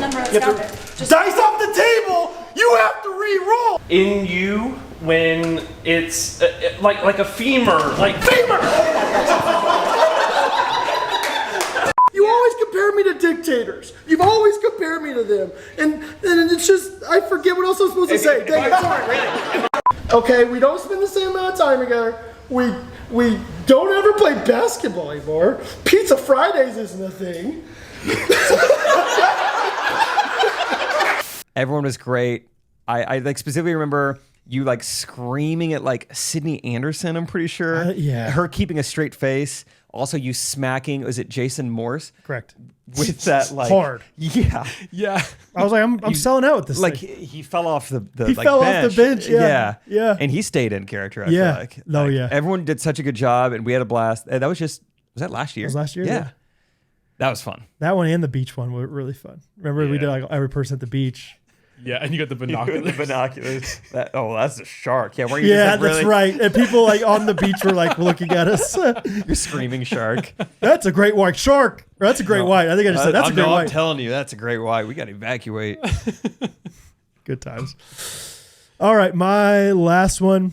Dice off the table! You have to re-roll! In you, when it's like a femur, like femur! You always compare me to dictators. You've always compared me to them. And it's just, I forget what else I'm supposed to say. Dang it, sorry. Okay, we don't spend the same amount of time together. We don't ever play basketball anymore. Pizza Fridays isn't a thing. Everyone was great. I like specifically remember you like screaming at like Sydney Anderson, I'm pretty sure. Yeah. Her keeping a straight face. Also you smacking, was it Jason Morse? Correct. With that like hard. Yeah. Yeah. I was like, I'm selling out with this like thing. he fell off the He like, fell bench. off the bench. Yeah. Yeah. And he stayed in character, I feel like. Oh, Like, yeah. Everyone did such a good job and we had a blast. And that was that last year? It was last year, Yeah. yeah. That was fun. That one and the beach one were really fun. Remember we did like every person at the beach. Yeah, and you got the binoculars. The binoculars. That's a shark. Yeah, weren't you Yeah, just, like, that's really? right. And people like on the beach were like looking at us. You're screaming shark. That's a great white shark. Or that's a great white. I think I just said that's a great I'm white. telling you, that's a great white. We got to evacuate. Good times. All right, my last one,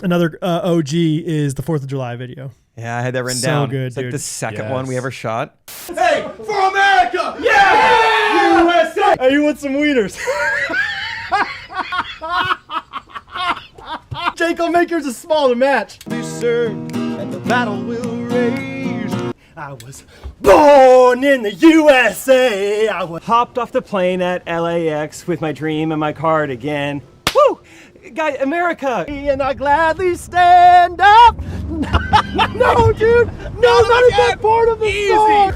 another OG is the 4th of July video. Yeah, I had that written So down. good, It's like dude. the second one we ever shot. Hey, for America! Yeah! USA! Hey, you want some wieners? Jake will make yours a small to match. And the battle will rage. I was Born in the USA. I was Hopped off the plane at LAX with my dream and my cardigan. Woo! Guy, America! and I gladly stand up. No, dude. No, not at that part of the song.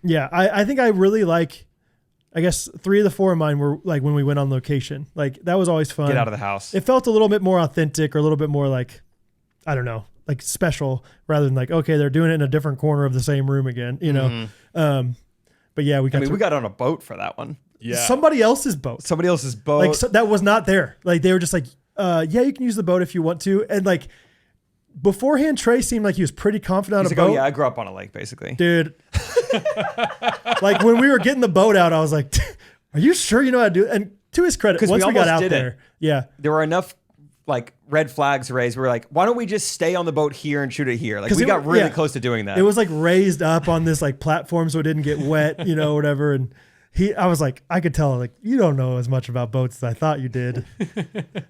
Yeah, I think I really like, I guess 3 of the 4 of mine were like when we went on location. Like that was always fun. Get out of the house. It felt a little bit more authentic or a little bit more like, I don't know, like special rather than like, okay, they're doing it in a different corner of the same room again, you know? But yeah, we got on a boat for that one. Yeah. Somebody else's boat. Somebody else's boat. Like that was not there. Like they were just like, yeah, you can use the boat if you want to. And like beforehand, Trey seemed like he was pretty confident on He's a like, boat. oh yeah, I grew up on a lake, basically. Dude. Like when we were getting the boat out, I was like, are you sure you know how to do it? And to his credit, once we got out there, there were enough like red flags raised. We were like, why don't we just stay on the boat here and shoot it here? Like we got really close to doing that. It was like raised up on this like platform so it didn't get wet, you know, whatever. And I was like, I could tell like, you don't know as much about boats as I thought you did.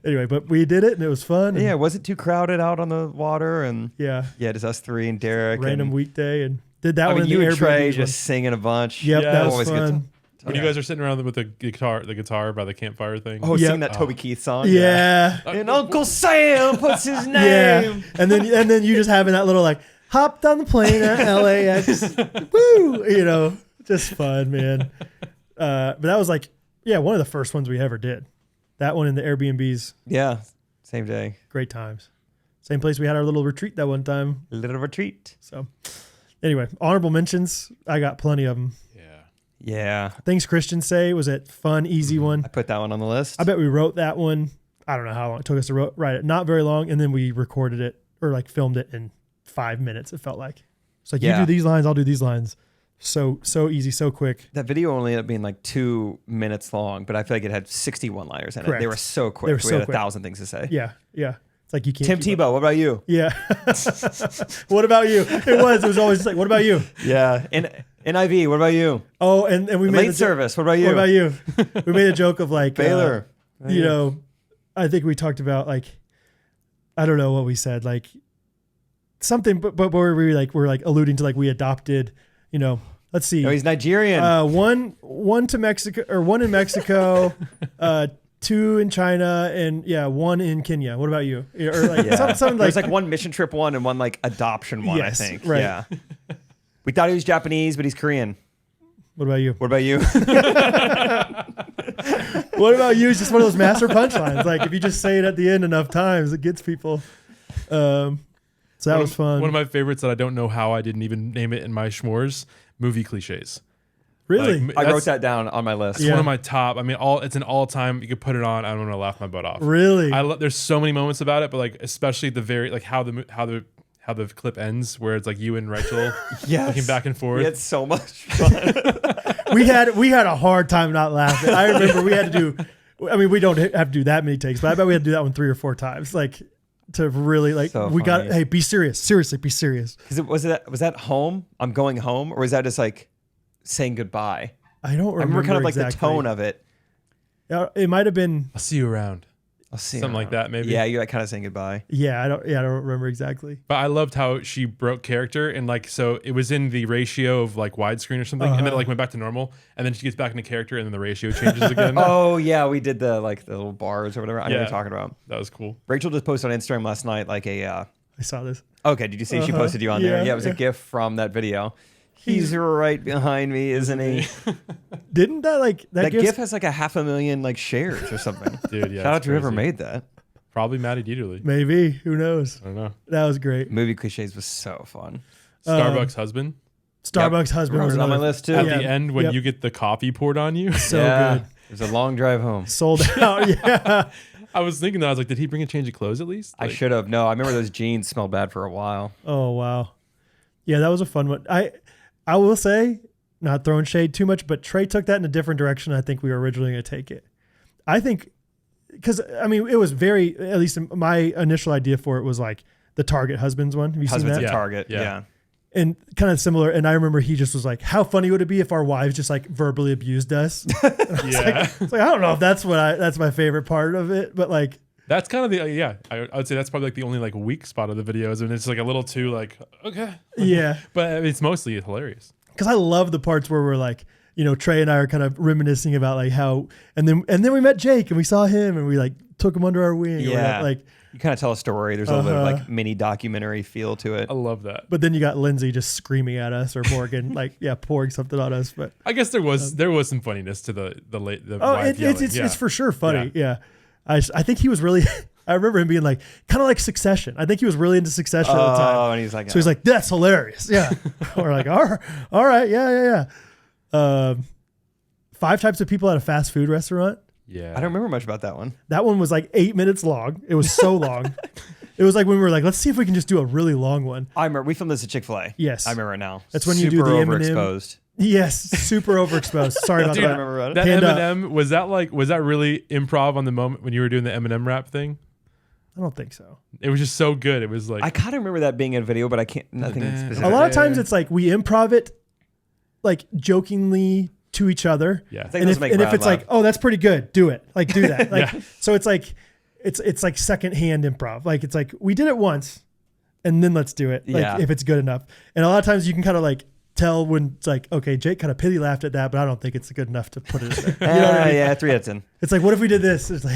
Anyway, but we did it and it was fun. Yeah, it wasn't too crowded out on the water. And yeah, just us 3 and Derek. Random and, weekday and did that I one mean, in you the and Trey Airbnb just singing a bunch. Yep, Yeah, that was always fun. good. When you guys are sitting around with the guitar by the campfire thing. Oh, singing that Toby Keith song. Yeah. And Uncle Sam puts his name. Yeah. And then you just having that little like hopped on the plane at LAX. Woo! You know, just fun, man. But that was like, one of the first ones we ever did. That one in the Airbnbs. Yeah. Same day. Great times. Same place we had our little retreat that one time. A little retreat. So anyway, honorable mentions. I got plenty of them. Yeah. Things Christians say was a fun, easy one. I put that one on the list. I bet we wrote that one. I don't know how long it took us to write it. Not very long. And then we recorded it or like filmed it in 5 minutes. It felt like it's like you do these lines, I'll do these lines. So easy, so quick. That video only ended up being like 2 minutes long, but I feel like it had 61 liners in it. Correct. They were so quick. They were we so had quick. 1,000 things to say. Yeah. It's like you can't. Tim Tebow, what about you? Yeah. What about you? It was always just like, what about you? Yeah. And NIV, what about you? Oh, and we made late service. What about you? What about you? We made a joke of like Baylor. You know, I think we talked about like, I don't know what we said, like something, but we're like alluding to like we adopted, you know. Let's see. Oh, he's Nigerian. One to Mexico or one in Mexico, 2 in China, and 1 in Kenya. What about you? Or like something There's like one mission trip one and one like adoption one. Yes, I think. right. Yeah. We thought he was Japanese, but he's Korean. What about you? What about you? What about you? It's just one of those master punchlines. Like if you just say it at the end enough times, it gets people. So that was fun. One of my favorites that I don't know how I didn't even name it in my shmores, movie cliches. Really? Like, I wrote that down on my list. It's one of my top. I mean, it's an all-time. You could put it on. I'm gonna laugh my butt off. Really? There's so many moments about it, but like especially the very like how the clip ends, where it's like you and Rachel looking back and forth. We had so much fun. we had a hard time not laughing. I remember we had to do. I mean, we don't have to do that many takes, but I bet we had to do that one 3 or 4 times, like to really like. So we funny. got. Hey, be serious. Seriously, be serious. Because was that home? I'm going home, or was that just like saying goodbye? I don't remember. I remember kind of like exactly. the tone of it. It might have been. I'll see you around. I'll see something like that, maybe. Yeah, you're like kind of saying goodbye. Yeah, I don't remember exactly. But I loved how she broke character and like so it was in the ratio of like widescreen or something, and then it like went back to normal, and then she gets back into character, and then the ratio changes again. Oh yeah, we did the little bars or whatever. I know what you're talking about. That was cool. Rachel just posted on Instagram last night like a. I saw this. Okay, did you see she posted you on there? Yeah, it was a yeah. GIF from that video. He's right behind me, isn't he? Didn't that GIF has like 500,000 like shares or something? Dude, yeah. Shout out to whoever made that. Probably Maddie Dieterle. Maybe. Who knows? I don't know. That was great. Movie cliches was so fun. Starbucks husband. Starbucks husband was on my list too. At the end when you get the coffee poured on you. So good. It was a long drive home. Sold out. Yeah. I was thinking that. I was like, did he bring a change of clothes at least? I should have. No, I remember those jeans smelled bad for a while. Oh wow. Yeah, that was a fun one. I will say, not throwing shade too much, but Trey took that in a different direction. I think we were originally going to take it. I think, because I mean, it was very, at least my initial idea for it was like the Target husbands one. Have you seen that? Target. Yeah. And kind of similar. And I remember he just was like, how funny would it be if our wives just like verbally abused us? Yeah. It's like, I don't know if that's my favorite part of it, but like, That's kind of the I would say that's probably like the only like weak spot of the videos, and it's like a little too like okay. Yeah. But it's mostly hilarious. Because I love the parts where we're like, you know, Trey and I are kind of reminiscing about like how, and then we met Jake and we saw him and we like took him under our wing. Yeah. Like you kind of tell a story. There's a little bit of like mini documentary feel to it. I love that. But then you got Lindsay just screaming at us, or Morgan like pouring something on us. But I guess there was some funniness to the it's for sure funny. Yeah. I think he was really. I remember him being like, kind of like Succession. I think he was really into Succession at the time. Oh, and he's like, so he's like, that's hilarious. Yeah. We're like, all right. Yeah. 5 types of people at a fast food restaurant. Yeah. I don't remember much about that one. That one was like 8 minutes long. It was so long. It was like when we were like, let's see if we can just do a really long one. I remember we filmed this at Chick-fil-A. Yes. I remember it now. That's when you do the overexposed. Yes, super overexposed. Sorry about Dude, that. I remember about it. That Eminem, was that really improv on the moment when you were doing the Eminem rap thing? I don't think so. It was just so good. It was like I kind of remember that being in a video, but I can't. Nothing specific. A lot of times it's like we improv it, like jokingly to each other. Yeah. And if it's like, oh, that's pretty good, do it. Like do that. Like so it's like it's like secondhand improv. Like it's like we did it once, and then let's do it. Like if it's good enough. And a lot of times you can kind of like tell when it's like, okay, Jake kind of pity laughed at that, but I don't think it's good enough to put it in there. You know what I mean? Yeah, 3 out of 10. It's like, what if we did this? It's like,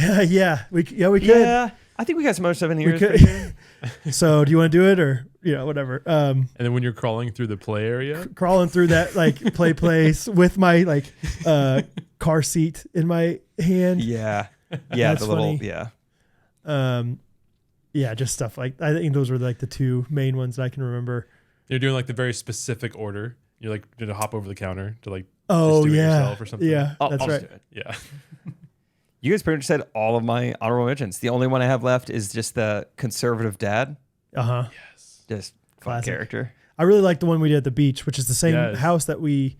we could. Yeah, I think we got some other stuff in here. We could. So do you want to do it or whatever? And then when you're crawling through the play area, crawling through that like play place with my like car seat in my hand. Yeah, That's the little funny. Just stuff like I think those were like the 2 main ones that I can remember. you're doing like the very specific order. You're like going to hop over the counter to like just do it yeah yourself or something. Yeah, I'll that's right. do it. Yeah. You guys pretty much said all of my honorable mentions. The only one I have left is just the conservative dad. Yes. Just fun character. I really like the one we did at the beach, which is the same Yes. house that we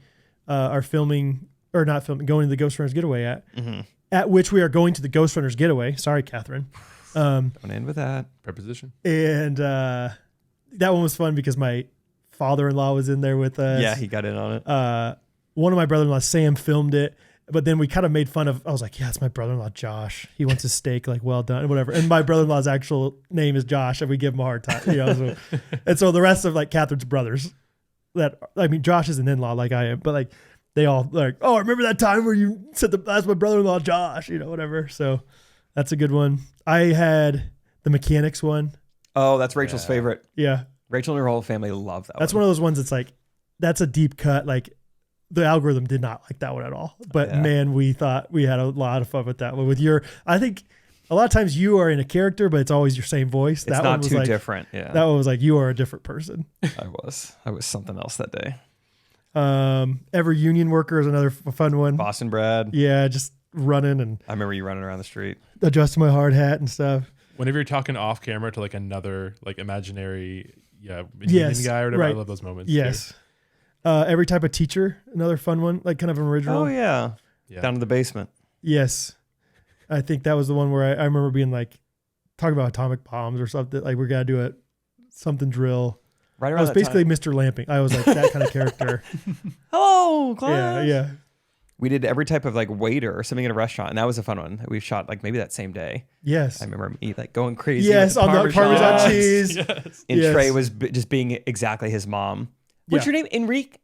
are filming or not filming, going to the Ghostrunners getaway at. Mm-hmm. At which we are going to the Ghostrunners getaway. Sorry, Catherine. Don't end with that. Preposition. And that one was fun because my father-in-law was in there with us. Yeah, he got in on it. One of my brother-in-laws, Sam, filmed it. But then we kind of made fun of, I was like, yeah, it's my brother-in-law, Josh. He wants his steak, like, well done, whatever. And my brother-in-law's actual name is Josh, and we give him a hard time. And so the rest of, like, Catherine's brothers, Josh is an in-law like I am, but, like, they all, like, oh, I remember that time where you said that's my brother-in-law, Josh, whatever. So that's a good one. I had the mechanics one. Oh, that's Rachel's favorite. Yeah. Rachel and her whole family love that That's one of those ones that's, like, that's a deep cut, like, the algorithm did not like that one at all. But man, we thought we had a lot of fun with that one. With I think a lot of times you are in a character, but it's always your same voice. It's not too different. Yeah. That one was like, you are a different person. I was something else that day. Every union worker is another fun one. Boston Brad. Yeah. Just running. And I remember you running around the street. Adjusting my hard hat and stuff. Whenever you're talking off camera to like another like imaginary union guy or whatever, right. I love those moments. Yes. Every type of teacher, another fun one, like kind of an original. Oh yeah. Down in the basement. Yes. I think that was the one where I remember being like, talking about atomic bombs or something. Like, we're going to do something drill. Right around I was that basically time. Mr. Lamping. I was like that kind of character. Hello, class. Yeah. We did every type of like waiter or something in a restaurant, and that was a fun one. We shot like maybe that same day. Yes. I remember me like going crazy. Yes, with on the Parmesan cheese. Yes. And Trey was just being exactly his mom. What's your name? Enrico?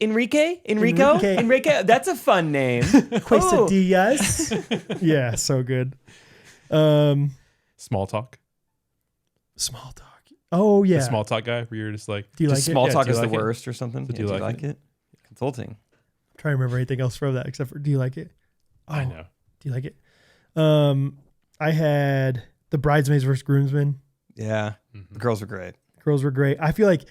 That's a fun name. Quesadillas. Yeah, so good. Small talk. Oh yeah. The small talk guy where you're just like, do you like small it? talk is like the it? worst or something? Do you like it? Consulting. I'm trying to remember anything else from that except for do you like it? Oh, I know. Do you like it? I had the bridesmaids versus groomsmen. Yeah. The girls were great. Girls were great. I feel like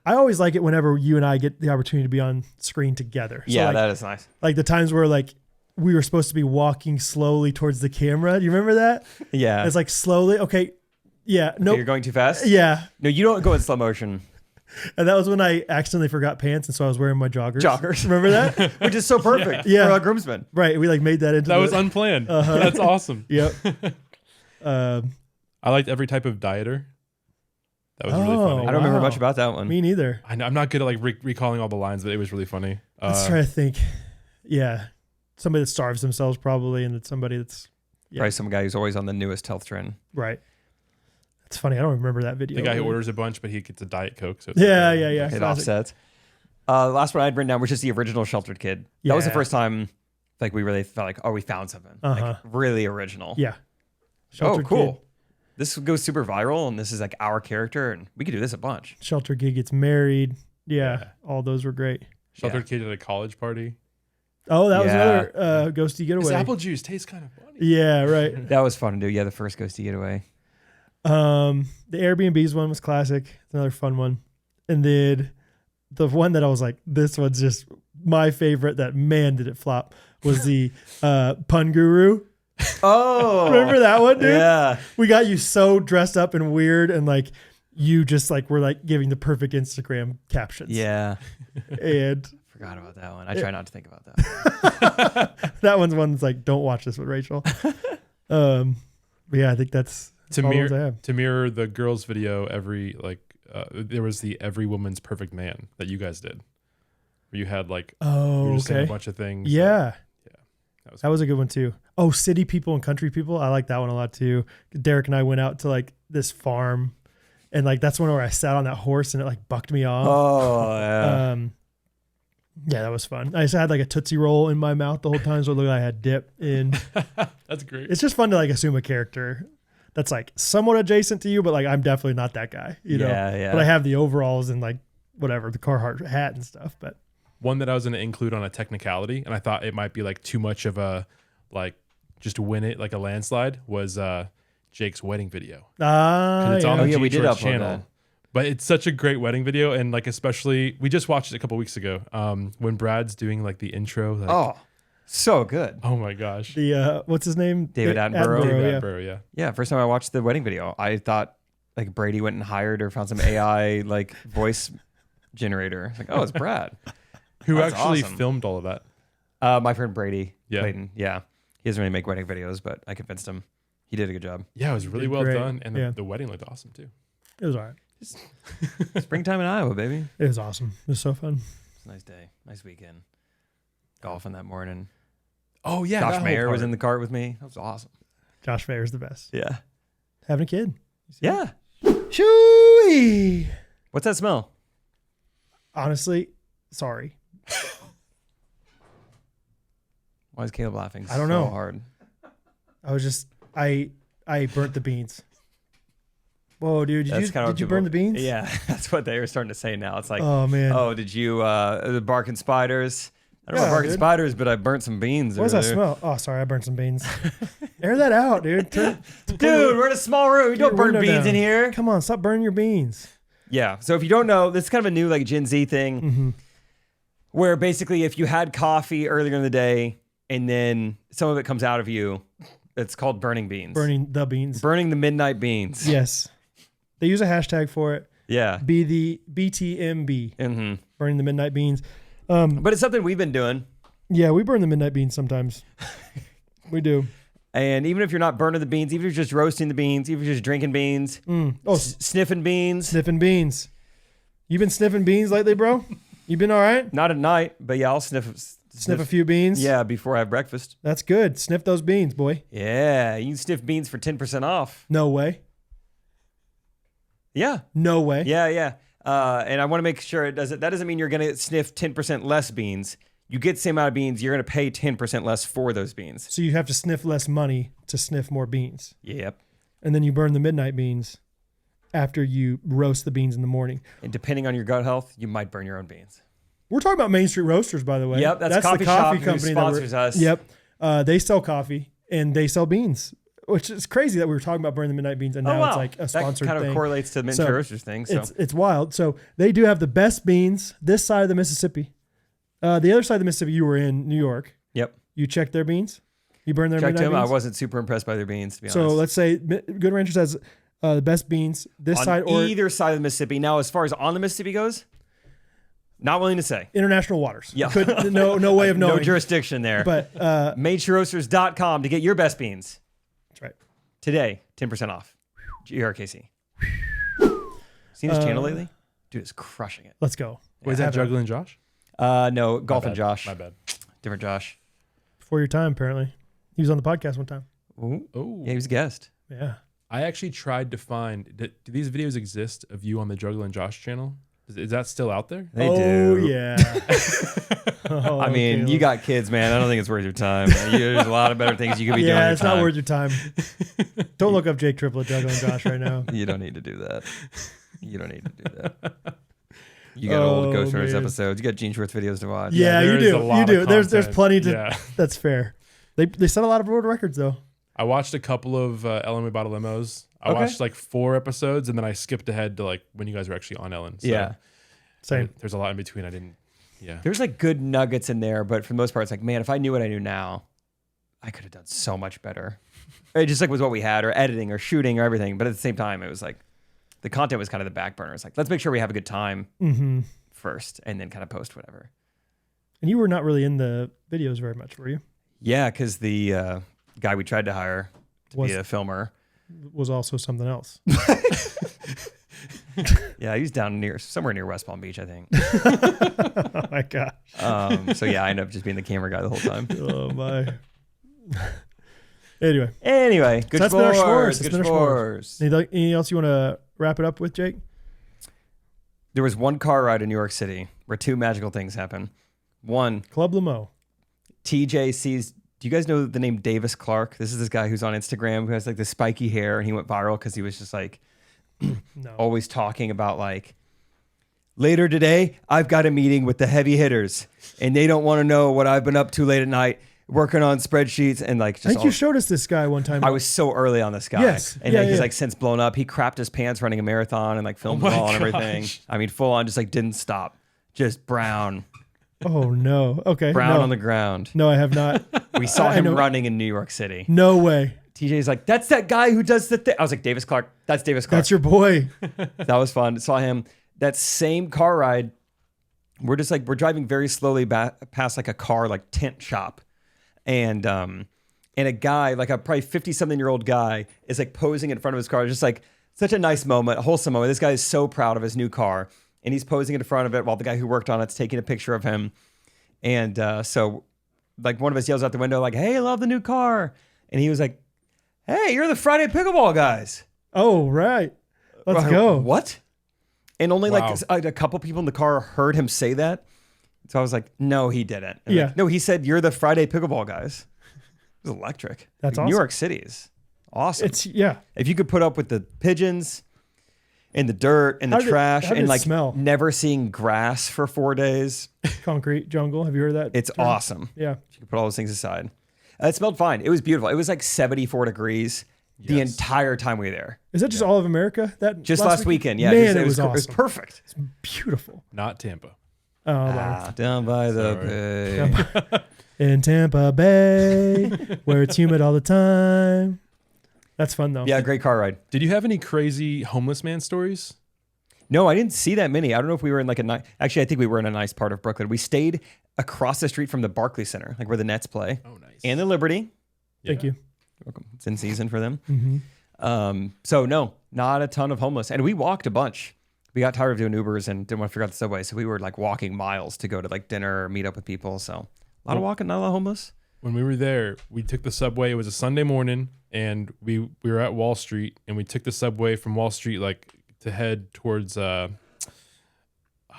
I always like it whenever you and I get the opportunity to be on screen together. So Yeah, like, that is nice. Like the times where like we were supposed to be walking slowly towards the camera. Do you remember that? Yeah. It's like slowly. Okay. Yeah. No. Nope. You're going too fast? Yeah. No, you don't go in slow motion. And that was when I accidentally forgot pants, and so I was wearing my joggers. Remember that? Which is so perfect. Yeah. For a groomsman. Right. We like made that into That was unplanned. That's awesome. Yep. I liked every type of dieter. That was really funny. I don't remember much about that one. Me neither. I'm not good at like recalling all the lines, but it was really funny. Let's try to think. Yeah. Somebody that starves themselves probably, and it's somebody that's Probably some guy who's always on the newest health trend. right. It's funny. I don't remember that video. The guy who orders a bunch, but he gets a Diet Coke. So it's yeah. It Classic. offsets. The last one I'd written down was just the original Sheltered Kid. That was the first time like we really felt like, oh, we found something. Like really original. Yeah. Sheltered cool. Kid. This goes super viral, and this is like our character, and we could do this a bunch. Sheltered Kid gets married. Yeah. All those were great. Sheltered Kid at a college party. Oh, that was another ghosty getaway. This apple juice tastes kind of funny. Yeah, right. That was fun to do. Yeah, the first ghosty getaway. The Airbnbs one was classic. It's another fun one. And then the one that I was like, this one's just my favorite, that man did it flop, was the pun guru. Oh, remember that one, dude? Yeah. We got you so dressed up and weird, and like you just like were like giving the perfect Instagram captions. Yeah. And forgot about that one. I try not to think about that. That one's one that's like, don't watch this with Rachel. But yeah, I think that's to mirror the girls video. There was the Every Woman's Perfect Man that you guys did, where you had like you were just saying a bunch of things. Yeah. That was a good one too. Oh, city people and country people. I like that one a lot too. Derek and I went out to like this farm, and like that's one where I sat on that horse and it like bucked me off. Oh yeah. Yeah, that was fun. I just had like a Tootsie Roll in my mouth the whole time, so it looked like I had dip in. That's great. It's just fun to like assume a character that's like somewhat adjacent to you, but like I'm definitely not that guy, you know? Yeah. But I have the overalls and like whatever, the Carhartt hat and stuff. But one that I was going to include on a technicality, and I thought it might be like too much of a like just win it like a landslide, was Jake's wedding video. It's on the we did upload channel. that. But it's such a great wedding video, and like especially we just watched it a couple weeks ago. When Brad's doing like the intro. Like, so good. Oh my gosh. The what's his name? David Attenborough. David Attenborough, yeah. Yeah, first time I watched the wedding video, I thought like Brady went and hired or found some AI like voice generator. It's like, oh, it's Brad. Who That's actually awesome. filmed all of that? My friend Brady Clayton. Yeah. He doesn't really make wedding videos, but I convinced him. He did a good job. Yeah, it was really well done. And the wedding looked awesome too. It was all right. Springtime in Iowa, baby. It was awesome. It was so fun. It's a nice day. Nice weekend. Golfing that morning. Oh, yeah. Josh Mayer was in the cart with me. That was awesome. Josh Mayer's the best. Yeah. Having a kid. Yeah. Shooey. What's that smell? Honestly, sorry. Why is Caleb laughing I don't so know. hard? I was just, I burnt the beans. Whoa, dude! Did you burn the beans? Yeah, that's what they were starting to say now. It's like, oh man, oh, did you the barking spiders? I don't know about barking spiders, but I burnt some beans. What does that smell? Oh, sorry, I burnt some beans. Air that out, dude. Dude, we're in a small room. You don't burn beans in here. Come on, stop burning your beans. Yeah. So if you don't know, this is kind of a new like Gen Z thing, where basically if you had coffee earlier in the day and then some of it comes out of you, it's called burning beans. Burning the beans. Burning the midnight beans. Yes. They use a hashtag for it. Yeah. Be the BTMB. Burning the midnight beans. But it's something we've been doing. Yeah, we burn the midnight beans sometimes. We do. And even if you're not burning the beans, even if you're just roasting the beans, even if you're just drinking beans, sniffing beans. Sniffing beans. You been sniffing beans lately, bro? You been all right? Not at night, but yeah, I'll sniff a few beans? Yeah, before I have breakfast. That's good. Sniff those beans, boy. Yeah, you can sniff beans for 10% off. No way. Yeah. No way. Yeah. And I want to make sure that doesn't mean you're going to sniff 10% less beans. You get the same amount of beans, you're going to pay 10% less for those beans. So you have to sniff less money to sniff more beans. Yep. And then you burn the midnight beans after you roast the beans in the morning. And depending on your gut health, you might burn your own beans. We're talking about Main Street Roasters, by the way. Yep, that's the coffee coffee shop company who sponsors us. Yep. They sell coffee and they sell beans, which is crazy that we were talking about burning the midnight beans and now it's like a sponsored thing. That kind of correlates to the Main Street Roasters thing. So. It's wild. So they do have the best beans this side of the Mississippi. The other side of the Mississippi, you were in New York. Yep. You checked their beans? You burned their midnight beans? I wasn't super impressed by their beans, to be honest. So let's say Good Ranchers has the best beans this side or either side of the Mississippi. Now, as far as on the Mississippi goes, not willing to say. International waters. Yeah. No way of knowing. No jurisdiction there. But MainStreetRoasters.com to get your best beans. That's right. Today, 10% off. GRKC. Seen his channel lately? Dude, it's crushing it. Let's go. Wait, is that Juggling Josh? No, Golfing Josh. My bad. Different Josh. Before your time, apparently. He was on the podcast one time. Ooh. Yeah, he was a guest. Yeah. I actually tried to find. Do these videos exist of you on the Juggle and Josh channel? Is that still out there? They Oh, do. yeah. Oh, I mean, Caleb. you got kids, man. I don't think it's worth your time. There's a lot of better things you could be doing. Yeah, with it's your not time. worth your time. Don't look up Jake Triplett, Juggle, and Josh right now. You don't need to do that. You don't need to do that. You got old Ghostrunners man. episodes. You got Gene Schwartz videos to watch. Yeah, you there is do. a lot You do. of There's content. plenty to. Yeah. That's fair. They set a lot of world records though. I watched a couple of Ellen We Bought a Limos. I Okay. watched like 4 episodes, and then I skipped ahead to like when you guys were actually on Ellen. So Yeah. Same. There's a lot in between. I didn't. Yeah. There's like good nuggets in there, but for the most part, it's like, man, if I knew what I knew now, I could have done so much better. It just like was what we had, or editing, or shooting, or everything. But at the same time, it was like the content was kind of the back burner. It's like, let's make sure we have a good time first, and then kind of post whatever. And you were not really in the videos very much, were you? Yeah, because the guy we tried to hire to be a filmer was also something else. Yeah, he was down somewhere near West Palm Beach, I think. Oh my gosh. So yeah, I ended up just being the camera guy the whole time. Oh my. Anyway, good so that's been our s'mores. s'mores. Good That's been our s'mores. Anything else you want to wrap it up with, Jake? There was one car ride in New York City where 2 magical things happen. One, Club Lamo. TJ sees. Do you guys know the name Davis Clark? This is this guy who's on Instagram who has like this spiky hair, and he went viral because he was just like always talking about like, later today, I've got a meeting with the heavy hitters, and they don't want to know what I've been up to late at night working on spreadsheets and like. Just I think you showed us this guy one time. I was so early on this guy. Yes. And Yeah, then he's yeah. like since blown up. He crapped his pants running a marathon and like filmed Oh it my all and everything. gosh. I mean, full on, just like didn't stop. Just brown. Oh no. Okay. Brown no. on the ground. No, I have not. We saw I him know. running in New York City. No way. TJ's like, that's that guy who does the thing. I was like, Davis Clark. That's Davis Clark. That's your boy. That was fun. Saw him. That same car ride. We're driving very slowly past like a car like tent shop, and a guy like a probably 50-something-year-old guy is like posing in front of his car. Just like such a nice moment, a wholesome moment. This guy is so proud of his new car, and he's posing in front of it while the guy who worked on it's taking a picture of him, and so like one of us yells out the window like, "Hey, I love the new car," and he was like, "Hey, you're the Friday pickleball guys." Oh right. Let's go. What? And only Wow. like a couple people in the car heard him say that. So I was like, no, he didn't. And Yeah. like, no, he said, you're the Friday pickleball guys. It was electric. That's New awesome. York City is awesome. It's yeah. If you could put up with the pigeons and the dirt and the How did- trash how did and it like smell? never seeing grass for 4 days, Concrete jungle. Have you heard that? it's term? awesome. Yeah. You could put all those things aside. It smelled fine. It was beautiful. It was like 74 degrees the Yes. entire time we were there. Is that just all of America? That Just last weekend. Yeah. Man, just- it was awesome. It was perfect. Beautiful. Not Tampa. Oh, wow. Down by the bay. In Tampa Bay, where it's humid all the time. That's fun though. Yeah, great car ride. Did you have any crazy homeless man stories? No, I didn't see that many. I don't know if we were in like a nice. Actually, I think we were in a nice part of Brooklyn. We stayed across the street from the Barclays Center, like where the Nets play. Oh, nice. And the Liberty. Thank you. Welcome. It's in season for them. Mm-hmm. So no, not a ton of homeless, and we walked a bunch. We got tired of doing Ubers and didn't want to figure out the subway, so we were like walking miles to go to like dinner or meet up with people. So a lot of walking, not a lot of homeless. When we were there, we took the subway. It was a Sunday morning, and we were at Wall Street, and we took the subway from Wall Street like to head towards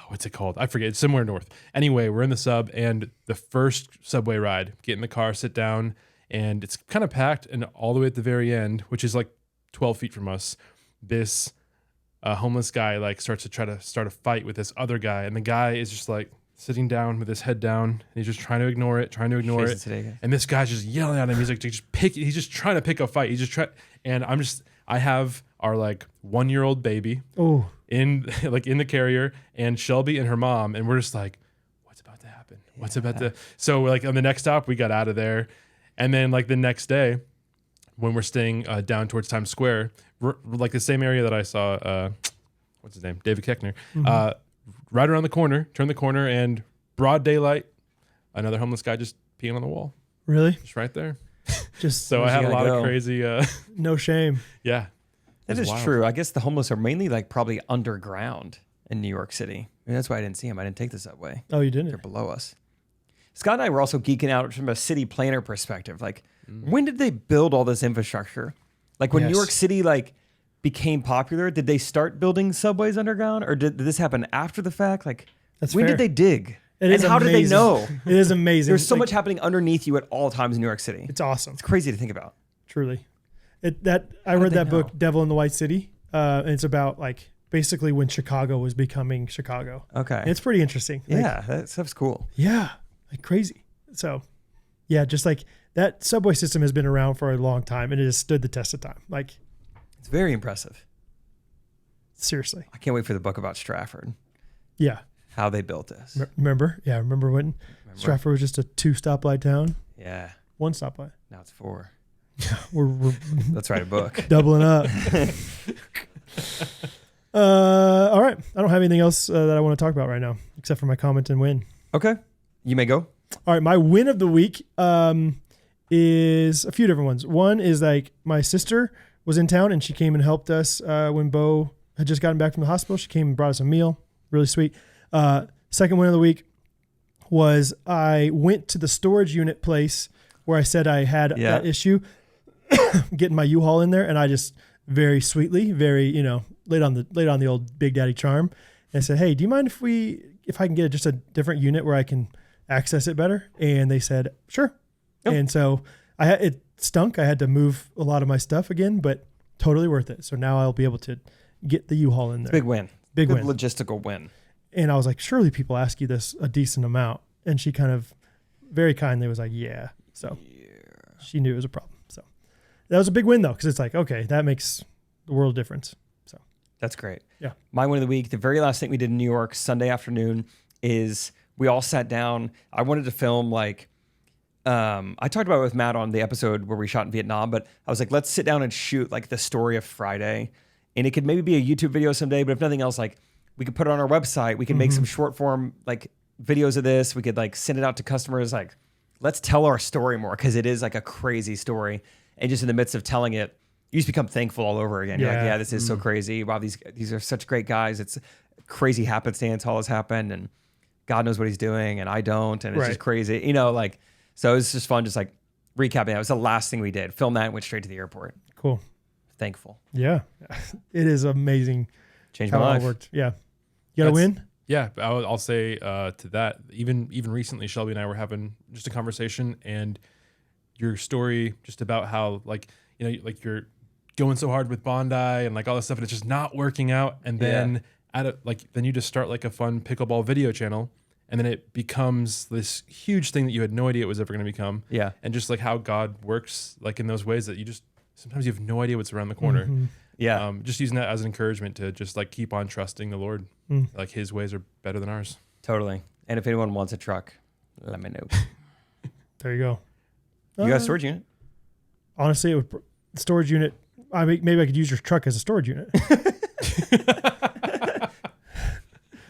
what's it called? I forget. It's somewhere north. Anyway, we're in the sub, and the first subway ride, get in the car, sit down, and it's kind of packed. And all the way at the very end, which is like 12 feet from us, this homeless guy like starts to try to start a fight with this other guy, and the guy is just like sitting down with his head down, and he's just trying to ignore it. And this guy's just yelling at him. He's like, he's just trying to pick a fight. And I have our like 1-year-old baby in the carrier, and Shelby and her mom, and we're just like, what's about to happen? What's about to? So like on the next stop, we got out of there, and then like the next day, when we're staying down towards Times Square, like the same area that I saw, what's his name, David Keckner, right around the corner, turn the corner, and broad daylight, another homeless guy just peeing on the wall. Really? Just right there. Just So I had a lot of crazy. no shame. Yeah. That is true. I guess the homeless are mainly like probably underground in New York City. I mean, that's why I didn't see them. I didn't take the subway. Oh, you didn't? They're below us. Scott and I were also geeking out from a city planner perspective. Like, when did they build all this infrastructure? Like when New Yes. York City like became popular, did they start building subways underground, or did this happen after the fact? Like, That's when fair. did they dig? It And is how did they amazing. know? It is amazing. There's so Like, much happening underneath you at all times in New York City. It's awesome. It's crazy to think about. Truly. I did read they that book, know? Devil in the White City. And it's about like basically when Chicago was becoming Chicago. Okay. And it's pretty interesting. Like, Yeah, that stuff's cool. yeah. Like crazy. So yeah, just like that subway system has been around for a long time and it has stood the test of time. Like It's very impressive. seriously. I can't wait for the book about Stratford. Yeah. How they built this. Remember? Yeah. Remember when Stratford was just a 2 stoplight town? Yeah. 1 stoplight. Now it's 4. We're Let's write a book. doubling up. All right. I don't have anything else that I want to talk about right now, except for my comment and win. Okay. You may go. All right. My win of the week is a few different ones. One is like my sister was in town and she came and helped us when Bo had just gotten back from the hospital. She came and brought us a meal. Really sweet. Second win of the week was I went to the storage unit place where I said I had that issue, getting my U-Haul in there, and I just very sweetly, laid on the old Big Daddy charm, and said, "Hey, do you mind if I can get just a different unit where I can access it better?" And they said, "Sure." Yep. And so it stunk. I had to move a lot of my stuff again, but totally worth it. So now I'll be able to get the U-Haul in there. Big win. Big Good win. logistical win. And I was like, surely people ask you this a decent amount. And she kind of very kindly was like, yeah. So she knew it was a problem. So that was a big win though. Cause it's like, okay, that makes the world of difference. So that's great. Yeah. My win of the week, the very last thing we did in New York Sunday afternoon is we all sat down. I wanted to film like, I talked about it with Matt on the episode where we shot in Vietnam, but I was like, let's sit down and shoot like the story of Friday. And it could maybe be a YouTube video someday, but if nothing else, like we could put it on our website. We could make some short form like videos of this. We could like send it out to customers. Like, let's tell our story more because it is like a crazy story. And just in the midst of telling it, you just become thankful all over again. You're like, yeah, this is so crazy. Wow, these are such great guys. It's crazy happenstance all has happened, and God knows what He's doing, and I don't, and it's just crazy. You know, like so. It was just fun, just like recapping. That was the last thing we did. Filmed that and went straight to the airport. Cool. Thankful. Yeah, it is amazing. Changed my life. How it all worked. Yeah. You got to win? Yeah, I'll say to that, even recently, Shelby and I were having just a conversation, and your story just about how like you're going so hard with Bondi and like all this stuff, and it's just not working out, and then then you just start like a fun pickleball video channel, and then it becomes this huge thing that you had no idea it was ever going to become. Yeah, and just like how God works, like in those ways that you just sometimes you have no idea what's around the corner. Yeah. Just using that as an encouragement to just like keep on trusting the Lord. Like His ways are better than ours. Totally. And if anyone wants a truck, let me know. There you go. You got a storage unit? Honestly, storage unit. Maybe I could use your truck as a storage unit.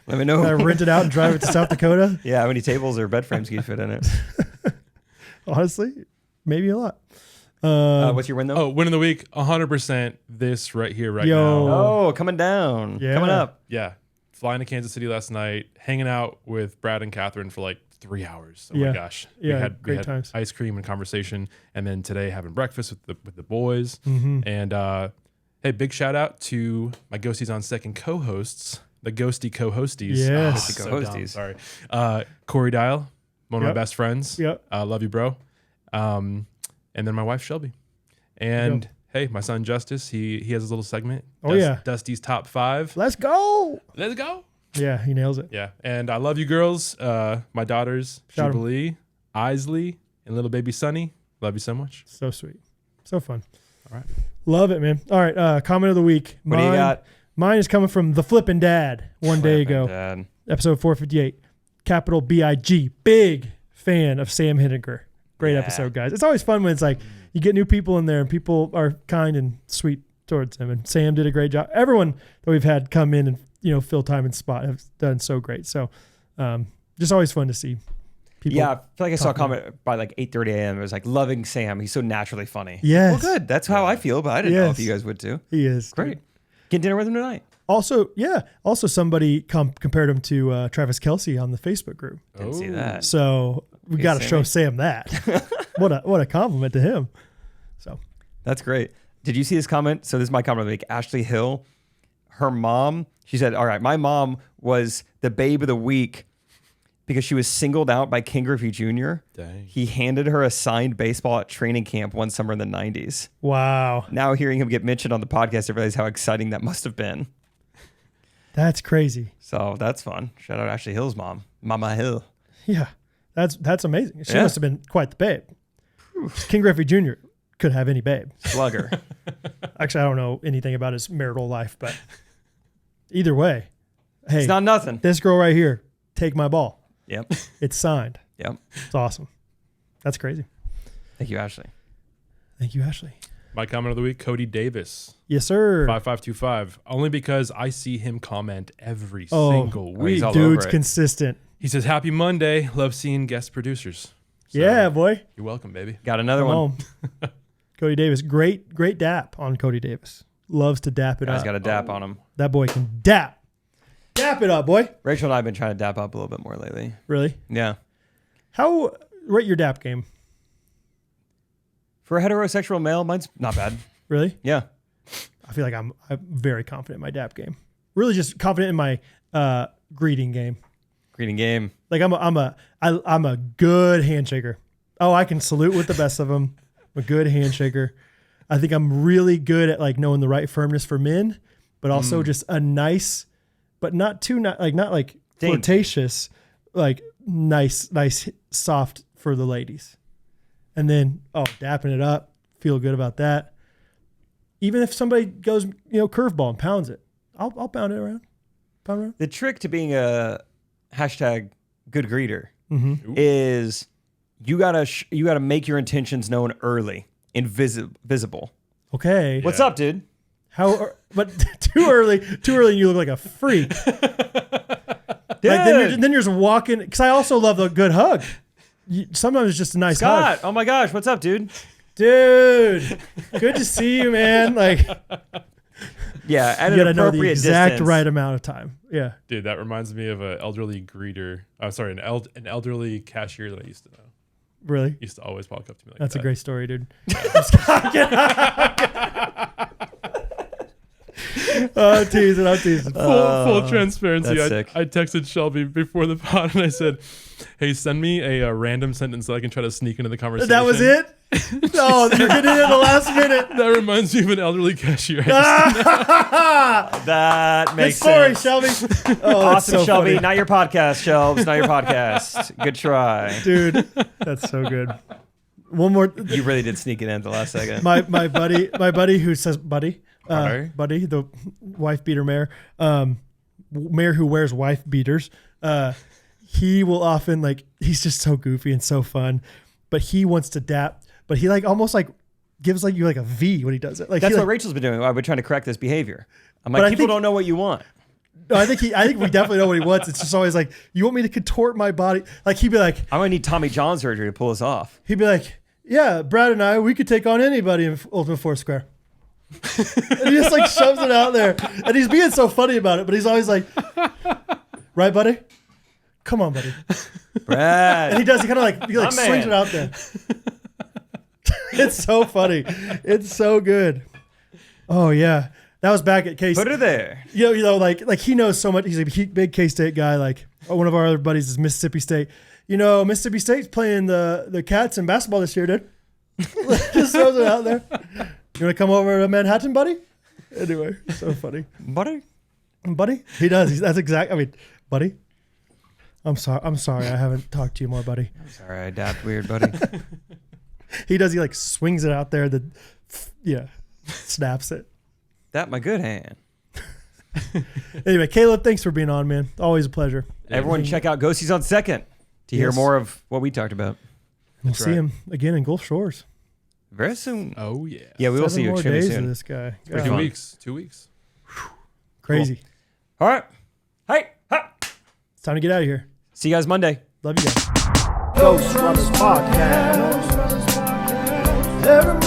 Let me know. Can I rent it out and drive it to South Dakota? Yeah. How many tables or bed frames can you fit in it? Honestly, maybe a lot. What's your win though? Oh, win of the week, 100%. This right here, right Yo. now. Oh, coming down. Yeah. Coming up. Yeah, flying to Kansas City last night, hanging out with Brad and Catherine for like 3 hours. Oh Yeah. my gosh, Yeah, we had great times. ice cream and conversation, and then today having breakfast with the boys. And hey, big shout out to my Ghosties on Second co-hosts, the Ghosty co-hosties. Yes. So dumb, sorry. Corey Dial, one of my best friends. Yep. Love you, bro. And then my wife Shelby, and hey, my son Justice. He has his little segment. Dusty's top 5. Let's go. Let's go. Yeah, he nails it. Yeah, and I love you girls. My daughters Shout 'em. Jubilee, Isley, and little baby Sunny. Love you so much. So sweet. So fun. All right. Love it, man. All right. Comment of the week. What do you got? Mine is coming from the Flippin' Dad one day ago. Dad. Episode 458. Capital BIG. Big fan of Sam Henniger. Great episode, guys. It's always fun when it's like you get new people in there and people are kind and sweet towards him. And Sam did a great job. Everyone that we've had come in and fill time and spot have done so great. So just always fun to see people. Yeah, I feel like I saw a comment by like 8:30 a.m. It was like, loving Sam. He's so naturally funny. Yes. Well, good. That's how I feel, but I didn't know if you guys would too. He is. Great. Get dinner with him tonight. Also, somebody compared him to Travis Kelce on the Facebook group. Didn't see that. So we got to show Sam that. What a compliment to him. So that's great. Did you see this comment? So this is my comment of the week. Ashley Hill, her mom, she said, all right, my mom was the babe of the week because she was singled out by King Griffey Jr. Dang. He handed her a signed baseball at training camp one summer in the 90s. Wow. Now hearing him get mentioned on the podcast, I realize how exciting that must have been. That's crazy. So that's fun. Shout out Ashley Hill's mom, Mama Hill. Yeah, that's amazing. She must have been quite the babe. King Griffey Jr. could have any babe. Slugger. Actually, I don't know anything about his marital life, but either way, hey, It's not nothing. This girl right here, take my ball. Yep. It's signed. Yep. It's awesome. That's crazy. Thank you, Ashley. Thank you, Ashley. My comment of the week, Cody Davis. Yes, sir. 5525. Only because I see him comment every single week. he's all Dude's over it. consistent. He says, "Happy Monday. Love seeing guest producers." So, Yeah, boy. You're welcome, baby. Got another Come one. on. Cody Davis. Great dap on Cody Davis. Loves to dap it Guys up. got a dap on him. That boy can dap. Dap it up, boy. Rachel and I have been trying to dap up a little bit more lately. Really? Yeah. How rate your dap game? For a heterosexual male, mine's not bad. Really? Yeah. I feel like I'm very confident in my dap game. Really just confident in my greeting game. Greeting game. Like I'm a good handshaker. Oh, I can salute with the best of them. I'm a good handshaker. I think I'm really good at like knowing the right firmness for men, but also just a nice, but not too not like flirtatious, like nice soft for the ladies. And then dapping it up, feel good about that. Even if somebody goes curveball and pounds it, I'll pound it around. Pound around. The trick to being a hashtag good greeter is you gotta make your intentions known early and visible. Okay. What's up, dude? But too early, you look like a freak. Like then you're just walking. Because I also love a good hug. Sometimes it's just a nice hug. Scott, oh my gosh, what's up, dude? Dude, good to see you, man. Like, yeah, at you gotta an know the appropriate exact distance. right amount of time. Yeah, Dude, that reminds me of an elderly greeter. I'm sorry, an elderly cashier that I used to know. really. He used to always walk up to me like That's that. a great story, dude. I'm teasing. Full transparency. that's I sick. texted Shelby before the pod and I said, "Hey, send me a random sentence so I can try to sneak into the conversation." That was it? Oh, you're getting it in the last minute. That reminds me of an elderly cashier. That makes Good story, sense. Shelby. Oh, that's Awesome, so Shelby. funny. Not your podcast, Shelbs. Not your podcast. Good try. Dude, that's so good. One more. You really did sneak it in at the last second. My buddy who says buddy, Buddy? buddy, the wife beater mayor, mayor who wears wife beaters. He will often he's just so goofy and so fun, but he wants to dap, but he almost gives you a V when he does it. Like That's what Rachel's been doing. I've been trying to correct this behavior. I'm like, But I people think- don't know what you want. No, I think we definitely know what he wants. It's just always you want me to contort my body. Like he'd be like, I'm gonna need Tommy John surgery to pull this off. he'd be like, yeah, Brad and I, we could take on anybody in Ultimate Foursquare. And he just shoves it out there, and he's being so funny about it. But he's always like, right, buddy? Come on, buddy. Brad. And he does. He kind of he My swings man. it out there. It's so funny. It's so good. Oh yeah, that was back at K. Put her there. You know, he knows so much. He's a big K-State guy. One of our other buddies is Mississippi State. You know, Mississippi State's playing the Cats in basketball this year, dude. Just throws it out there. You want to come over to Manhattan, buddy? Anyway, so funny. Buddy? Buddy? He does. That's exact. I mean, buddy. I'm sorry. I haven't talked to you more, buddy. I'm sorry, I dapped weird, buddy. He does. He swings it out there. Snaps it. That my good hand. Anyway, Caleb, thanks for being on, man. Always a pleasure. Everyone check out Ghosties on Second to hear Yes. more of what we talked about. We'll see him again in Gulf Shores. Very soon. Oh, yeah. Yeah, we will 7 see you more extremely days soon. of this guy. It's pretty God. fun. 2 weeks. Crazy. All right. Hey. Ha. It's time to get out of here. See you guys Monday. Love you guys. Ghostrunners Podcast. Everybody